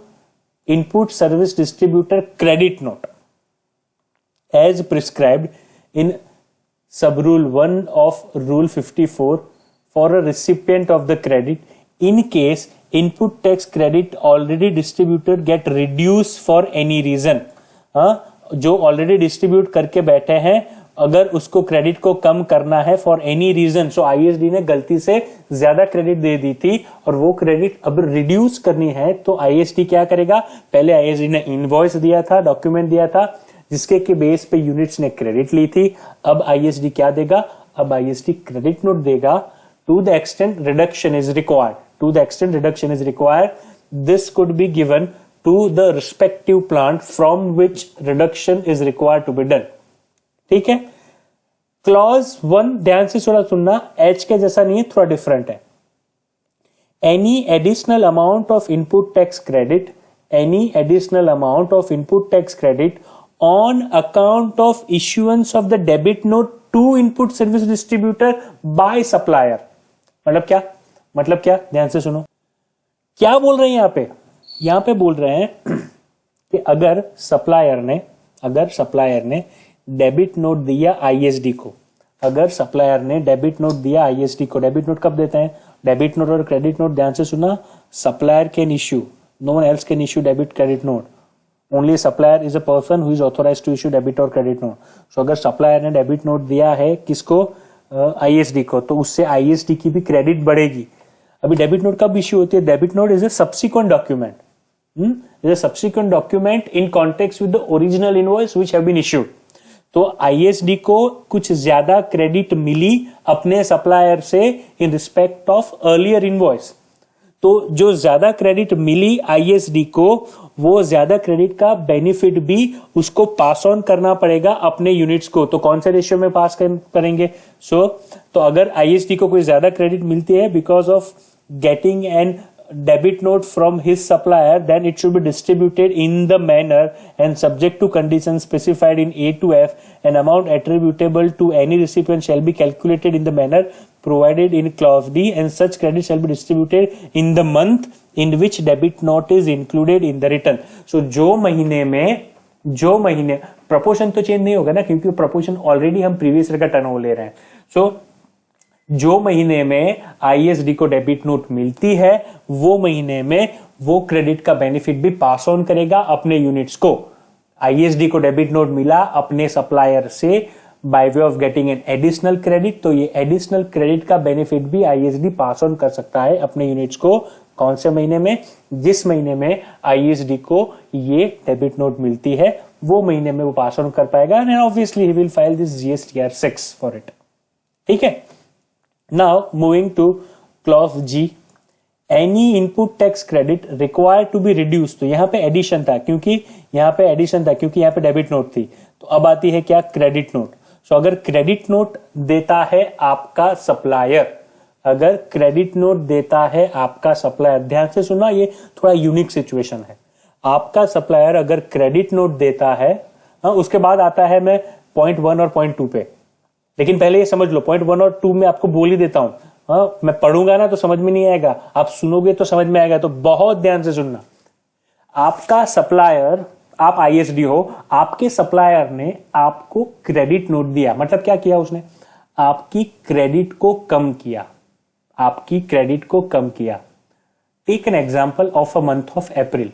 input service distributor credit note as prescribed in sub-rule 1 of Rule 54 for a recipient of the credit in case input tax credit already distributed get reduced for any reason. जो already distribute करके बैठे हैं, अगर उसको credit को कम करना है for any reason. So ISD ने गलती से ज्यादा क्रेडिट दे दी थी और वो क्रेडिट अब रिड्यूस करनी है, तो ISD क्या करेगा? पहले ISD ने इनवॉइस दिया था, डॉक्यूमेंट दिया था, जिसके के बेस पे यूनिट्स ने क्रेडिट ली थी. अब ISD क्या देगा? अब ISD क्रेडिट नोट देगा. To the extent reduction is required, to the extent reduction is required, this could be given to the respective plant from which reduction is required to be done. ठीक है. Clause 1 ध्यान से थोड़ा सुनना, H के जैसा नहीं है, थोड़ा डिफरेंट है. Any additional amount of input tax credit, any additional amount of input tax credit on account of issuance of the debit note to input service distributor by supplier. मतलब क्या ध्यान से सुनो. क्या बोल रहे हैं यहां पे बोल रहे हैं कि अगर सप्लायर ने डेबिट नोट दिया ISD को, अगर सप्लायर ने डेबिट नोट दिया ISD को, डेबिट नोट कब देते हैं? डेबिट नोट और क्रेडिट नोट, ध्यान से सुना, supplier can issue, no one else can issue debit credit note. Only supplier is a person who is authorized to issue debit or credit note. So अगर supplier ने debit note दिया है किसको? ISD को, तो उससे ISD की भी क्रेडिट बढ़ेगी. अभी डेबिट नोट कब इश्यू होती है? Debit note is a subsequent document, is a subsequent document in context with the original invoice which have been issued. तो ISD को कुछ ज्यादा क्रेडिट मिली अपने सप्लायर से इन रिस्पेक्ट ऑफ अर्लियर इनवॉइस. तो जो ज्यादा क्रेडिट मिली ISD को, वो ज्यादा क्रेडिट का बेनिफिट भी उसको पास ऑन करना पड़ेगा अपने यूनिट्स को. तो कौन से रेशियो में पास करेंगे? तो अगर ISD को कोई ज्यादा क्रेडिट मिलती है because of getting an debit note from his supplier, then it should be distributed in the manner and subject to conditions specified in A to F. An amount attributable to any recipient shall be calculated in the manner provided in clause D, and such credit shall be distributed in the month in which debit note is included in the return. So जो महीने proportion तो change नहीं होगा ना, क्योंकि proportion already हम previous year का turnover ले रहे हैं. सो जो महीने में ISD को डेबिट नोट मिलती है, वो महीने में वो क्रेडिट का बेनिफिट भी पास ऑन करेगा अपने यूनिट्स को. ISD को डेबिट नोट मिला अपने सप्लायर से by way of getting an additional credit, तो ये एडिशनल क्रेडिट का बेनिफिट भी ISD पास ऑन कर सकता है अपने यूनिट्स को. कौन से महीने में? जिस महीने में ISD को ये डेबिट नोट मिलती है, वो महीने में वो पास ऑन कर पाएगा. And obviously he will file this GSTR 6 for it. ठीक है. Now moving to clause G, any input tax credit required to be reduced. तो यहाँ पे एडिशन था, क्योंकि यहाँ पे डेबिट नोट थी. तो अब आती है क्या? Credit note. सो अगर क्रेडिट नोट देता है आपका सप्लायर, अगर क्रेडिट नोट देता है आपका सप्लायर, ध्यान से सुना, ये थोड़ा यूनिक सिचुएशन है. आपका सप्लायर अगर क्रेडिट नोट देता है, उसके बाद आता है मैं पॉइंट 1 और पॉइंट 2 पे. लेकिन पहले ये समझ लो, पॉइंट 1 और 2 में आपको बोल ही देता हूं. मैं पढ़ूंगा ना तो समझ में नहीं आएगा, आप सुनोगे तो समझ में आएगा. तो बहुत ध्यान से सुनना. आपका सप्लायर, आप ISD हो, आपके सप्लायर ने आपको क्रेडिट नोट दिया. मतलब क्या किया उसने? आपकी क्रेडिट को कम किया, आपकी क्रेडिट को कम किया. Take an example of a month of April.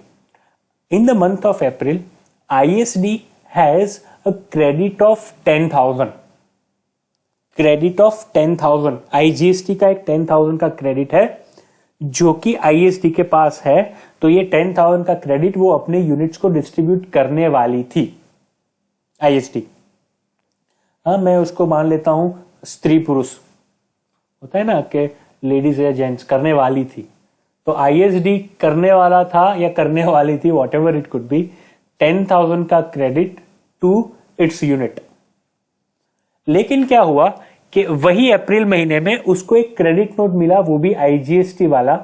In the month of April ISD has a credit of 10,000. Credit of 10,000. IGST का एक 10,000 का क्रेडिट है. जो कि आईएसडी के पास है, तो ये 10,000 का क्रेडिट वो अपने यूनिट्स को डिस्ट्रीब्यूट करने वाली थी आईएसडी। हाँ, मैं उसको मान लेता हूं स्त्री पुरुष, होता है ना कि लेडीज या जेंट्स, करने वाली थी। तो आईएसडी करने वाला था या करने वाली थी, what ever it could be, 10,000 का क्रेडिट टू इट्स यूनिट। लेकिन क्या हुआ कि वही अप्रैल महीने में उसको एक क्रेडिट नोट मिला, वो भी आईजीएसटी वाला।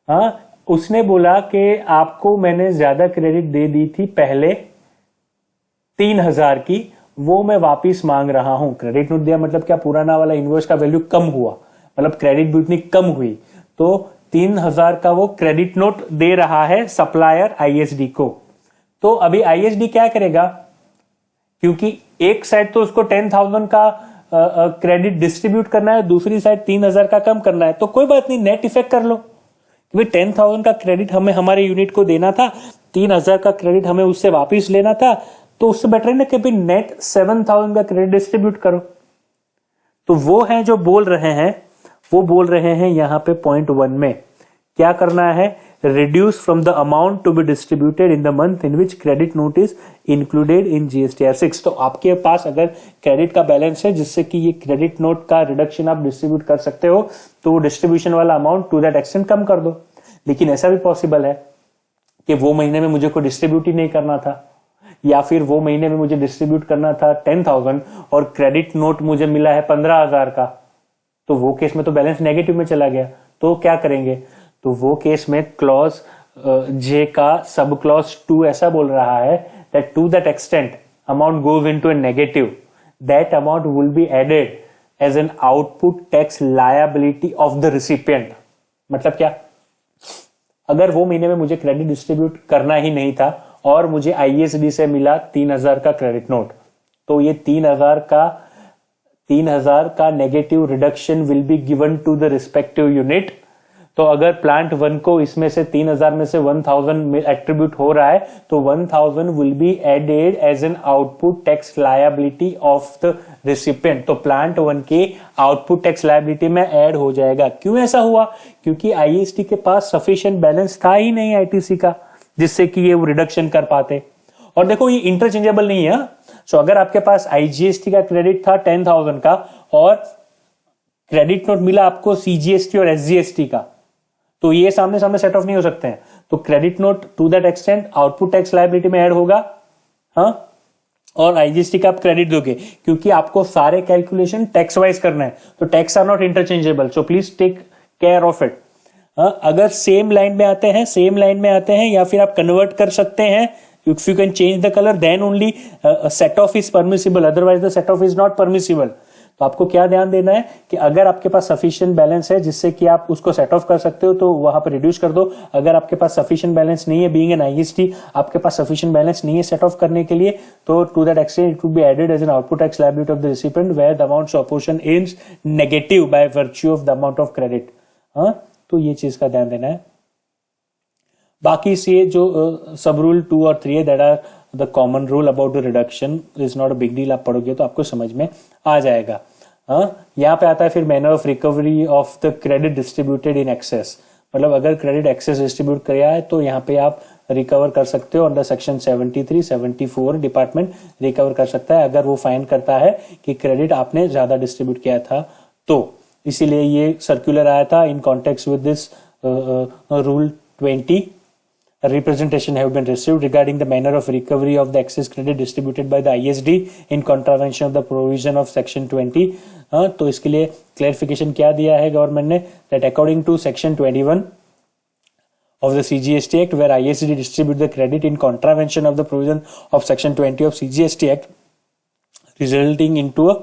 हाँ, उसने बोला कि आपको मैंने ज्यादा क्रेडिट दे दी थी पहले 3,000 की, वो मैं वापिस मांग रहा हूं। क्रेडिट नोट दिया मतलब क्या, पुराना वाला इनवॉइस का वैल्यू कम हुआ, मतलब क्रेडिट भी उतनी कम हुई, तो 3,000 का वो क्रेडिट नोट दे रहा है सप्लायर आईएसडी को। तो अभी आईएसडी क्या करेगा, क्योंकि एक साइड तो उसको 10,000 का क्रेडिट डिस्ट्रीब्यूट करना है, दूसरी साइड 3,000 का कम करना है, तो कोई बात नहीं, नेट इफेक्ट कर लो कि 10,000 का क्रेडिट हमें हमारे यूनिट को देना था, 3,000 का क्रेडिट हमें उससे वापस लेना था, तो उससे बेटर है ना कि नेट 7,000 का क्रेडिट डिस्ट्रीब्यूट करो। तो वो है जो बोल रहे हैं, वो बोल रहे हैं यहां पे पॉइंट 1 में क्या करना है, reduce from the amount to be distributed in the month in which credit note is included in GSTR 6। तो आपके पास अगर क्रेडिट का बैलेंस है जिससे कि ये क्रेडिट नोट का रिडक्शन आप डिस्ट्रीब्यूट कर सकते हो, तो वो डिस्ट्रीब्यूशन वाला अमाउंट टू दैट एक्सटेंट कम कर दो। लेकिन ऐसा भी पॉसिबल है कि वो महीने में मुझे कोई डिस्ट्रीब्यूट ही नहीं करना था, या फिर वो महीने में मुझे डिस्ट्रीब्यूट करना था 10,000 और क्रेडिट नोट मुझे मिला है 15,000 का, तो वो केस में तो बैलेंस नेगेटिव में चला गया। तो क्या करेंगे, तो वो केस में क्लॉज जे का सब क्लॉज 2 ऐसा बोल रहा है that to that extent amount goes into a negative, that amount will be added as an output tax liability of the recipient। मतलब क्या, अगर वो महीने में मुझे क्रेडिट डिस्ट्रीब्यूट करना ही नहीं था और मुझे आईएसडी से मिला 3,000 का क्रेडिट नोट, तो ये 3,000 का negative reduction will be given to the respective unit. तो अगर प्लांट 1 को इसमें से 3,000 में से 1,000 एट्रीब्यूट हो रहा है, तो 1,000 will be added as an output tax liability of the recipient. तो प्लांट 1 के आउटपुट टैक्स लायबिलिटी में ऐड हो जाएगा। क्यों ऐसा हुआ, क्योंकि आईएसटी के पास सफिशिएंट बैलेंस था ही नहीं आईटीसी का, जिससे कि ये रिडक्शन कर पाते। और देखो ये इंटरचेंजेबल नहीं है। सो अगर आपके पास आईजीएसटी का क्रेडिट था 10,000 का और क्रेडिट नोट मिला आपको सीजीएसटी और एसजीएसटी का, तो ये सामने सामने सेट ऑफ नहीं हो सकते हैं। तो credit note to that extent output tax liability में ऐड होगा, हाँ, और आईजीएसटी का आप क्रेडिट दोगे, क्योंकि आपको सारे कैलकुलेशन टैक्स वाइज करना है। तो tax are not interchangeable, so please take care of it. अगर सेम लाइन में आते हैं या फिर आप कन्वर्ट कर सकते हैं, if you can change the colour then only set off is permissible, otherwise the set off is not permissible. तो आपको क्या ध्यान देना है कि अगर आपके पास सफिशिएंट बैलेंस है जिससे कि आप उसको सेट ऑफ कर सकते हो, तो वहां पर रिड्यूस कर दो। अगर आपके पास सफिशिएंट बैलेंस नहीं है, बीइंग एन आईएसटी आपके पास सफिशिएंट बैलेंस नहीं है सेट ऑफ करने के लिए, तो to that extent it would be added as an output tax liability of the recipient where the amount of portion is negative by virtue of the amount of credit. तो ये चीज का ध्यान देना है। बाकी से जो सब रूल 2 और 3 है, that are the common rule about the reduction, is not a big deal. आप पढ़ोगे तो आपको समझ में आ जाएगा। यहाँ पे आता है फिर manner of recovery of the credit distributed in excess. मतलब अगर क्रेडिट एक्सेस डिस्ट्रीब्यूट किया है तो यहाँ पे आप रिकवर कर सकते हो अंडर सेक्शन 73, 74 डिपार्टमेंट रिकवर कर सकता है अगर वो फाइन करता है कि क्रेडिट आपने ज्यादा डिस्ट्रीब्यूट किया था। तो इसीलिए ये सर्कुलर आया था इन context with this rule 20। A representation have been received regarding the manner of recovery of the excess credit distributed by the ISD in contravention of the provision of section 20। तो इसके लिए क्लैरिफिकेशन क्या दिया है government ने, that according to section 21 of the CGST Act, where ISD distribute the credit in contravention of the provision of section 20 of CGST Act, resulting into a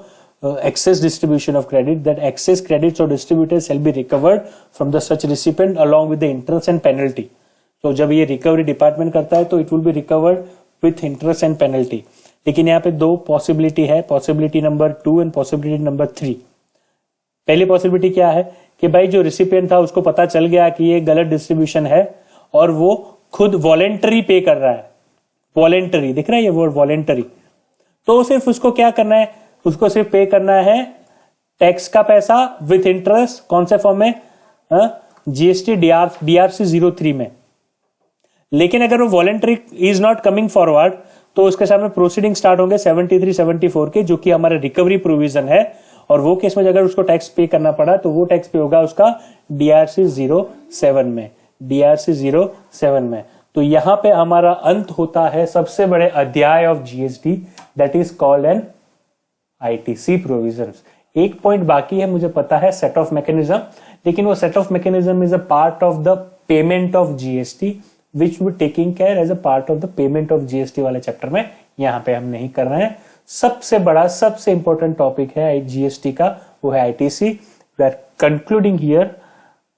excess distribution of credit, that excess credits or distributed shall be recovered from the such recipient along with the interest and penalty। तो जब ये recovery department करता है तो it will be recovered with interest and penalty. लेकिन यहाँ पे 2 possibility है, possibility number 2 and possibility number 3। पहली पॉसिबिलिटी क्या है कि भाई जो रिसिपिएंट था उसको पता चल गया कि ये गलत डिस्ट्रीब्यूशन है और वो खुद वॉलेंटरी पे कर रहा है। वॉलेंटरी दिख रहा है ये वर्ड वॉलेंटरी। तो सिर्फ उसको क्या करना है, उसको सिर्फ पे करना है टैक्स का पैसा विथ इंटरेस्ट। कौन से फॉर्म में, जीएसटी डीआरसी 03 में, लेकिन अगर वो voluntary is not coming forward तो उसके सामने प्रोसीडिंग स्टार्ट होंगे 73, 74 के, जो कि हमारा रिकवरी प्रोविजन है। और वो केस में अगर उसको टैक्स पे करना पड़ा तो वो टैक्स पे होगा उसका डीआरसी 07 में, डीआरसी 07 में। तो यहां पे हमारा अंत होता है सबसे बड़े अध्याय of GST, that is called an ITC provisions. एक पॉइंट बाकी है, मुझे पता है, सेट ऑफ मैकेनिज्म, लेकिन वो set off mechanism is a part of the payment of GST which we taking care as a part of the payment of GST वाले chapter में, यहां पे हम नहीं कर रहे हैं। सबसे बड़ा सबसे इंपॉर्टेंट टॉपिक है जीएसटी का, वो है ITC. We are concluding here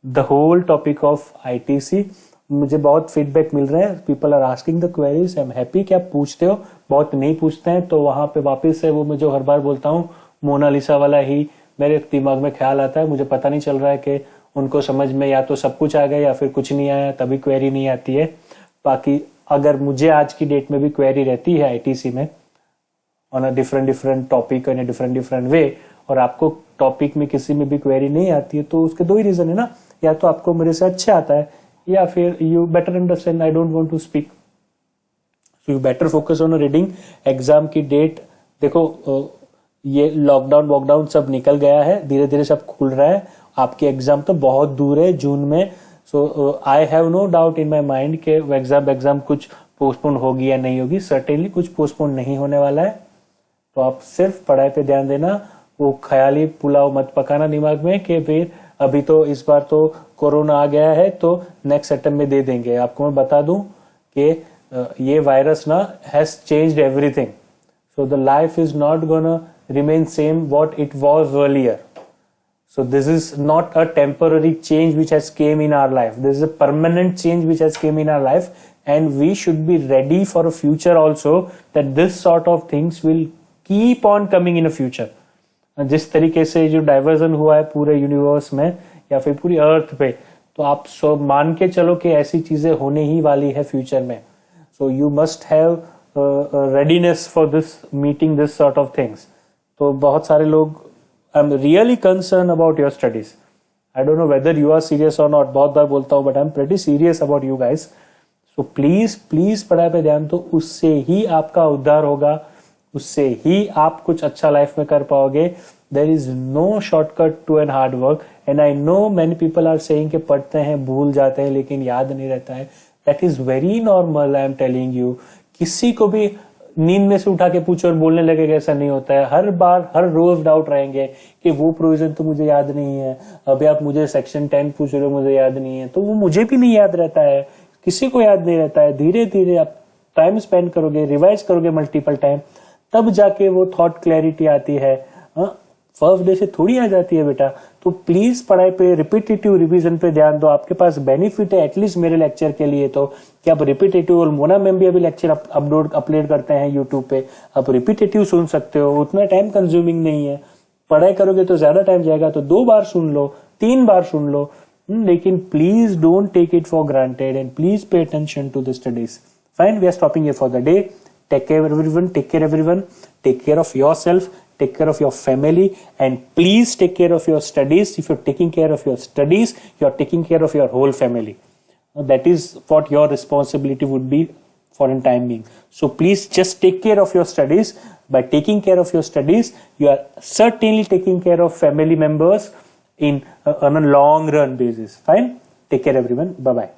the whole topic of ITC. मुझे बहुत फीडबैक मिल रहे हैं, people are asking the queries, I am happy कि आप पूछते हो। बहुत नहीं पूछते हैं तो वहां पे वापस से वो मैं जो हर बार बोलता हूँ मोनालिसा वाला ही मेरे दिमाग में ख्याल आता है। मुझे पता नहीं चल रहा है कि उनको समझ में या तो सब कुछ आ गया या फिर कुछ नहीं आया, तभी क्वेरी नहीं आती है। बाकी अगर मुझे आज की डेट में भी क्वेरी रहती है आईटीसी में on a different topic in a different way, और आपको टॉपिक में किसी में भी क्वेरी नहीं आती है, तो उसके दो ही रीजन है ना, या तो आपको मेरे से अच्छा आता है या फिर you better understand, I don't want to speak, so you better focus on reading. Exam की डेट देखो, ये लॉकडाउन सब निकल गया है, धीरे धीरे सब खुल रहा है। आपकी एग्जाम तो बहुत दूर है, जून में। So I have no doubt in my mind के एग्जाम कुछ पोस्टपोन होगी या नहीं होगी। सर्टेनली कुछ पोस्टपोन नहीं होने वाला है। तो आप सिर्फ पढ़ाई पे ध्यान देना, वो ख्याली पुलाव मत पकाना दिमाग में कि फिर अभी तो इस बार तो कोरोना आ गया है तो नेक्स्ट अटेम्प्ट में दे देंगे। आपको मैं बता दूं कि ये वायरस ना has changed everything, so the life is not gonna remain same what it was earlier. So this is not a temporary change which has came in our life. This is a permanent change which has came in our life, and we should be ready for a future also, that this sort of things will keep on coming in a future. जिस तरीके से जो diversion हुआ है पूरे universe में या फिर पूरी अर्थ पे, तो आप सब मान के चलो कि ऐसी चीजें होने ही वाली है फ्यूचर में। So you must have readiness for this meeting this sort of things. तो बहुत सारे लोग, I am really concern about your studies. I don't know whether you are serious और नॉट, बहुत बार बोलता हूँ, but I am pretty serious about you guys. So please पढ़ाई पे ध्यान दो, उससे ही आपका उद्धार होगा, उससे ही आप कुछ अच्छा लाइफ में कर पाओगे। There is no shortcut to an hard work, and I know many people are saying कि पढ़ते हैं भूल जाते हैं लेकिन याद नहीं रहता है। That is very normal, I am telling you. किसी को भी नींद में से उठा के पूछो और बोलने लगेगा, ऐसा नहीं होता है। हर बार हर रोज डाउट रहेंगे कि वो प्रोविजन तो मुझे याद नहीं है, अभी आप मुझे सेक्शन 10 पूछ रहे हो, मुझे याद नहीं है, तो वो मुझे भी नहीं याद रहता है, किसी को याद नहीं रहता है। धीरे धीरे आप टाइम स्पेंड करोगे, रिवाइज करोगे मल्टीपल टाइम, तब जाके वो थॉट क्लैरिटी आती है। फर्स्ट डे से थोड़ी आ जाती है बेटा। तो प्लीज पढ़ाई पे, रिपीटेटिव रिवीजन पे ध्यान दो। आपके पास बेनिफिट है एटलीस्ट मेरे लेक्चर के लिए तो, कि आप रिपीटेटिव, और मोना मैम भी अभी लेक्चर अपलोड करते हैं यूट्यूब पे, आप रिपीटेटिव सुन सकते हो, उतना टाइम कंज्यूमिंग नहीं है। पढ़ाई करोगे तो ज्यादा टाइम जाएगा, तो 2 बार सुन लो, 3 बार सुन लो, लेकिन please don't take it for granted and please pay attention to the studies. Fine, we are stopping here for the day. Take care everyone, take care everyone, take care of yourself, take care of your family, and please take care of your studies. If you're taking care of your studies, you're taking care of your whole family. That is what your responsibility would be for a time being. So please just take care of your studies. By taking care of your studies, you are certainly taking care of family members on a long run basis. Fine? Take care everyone. Bye bye.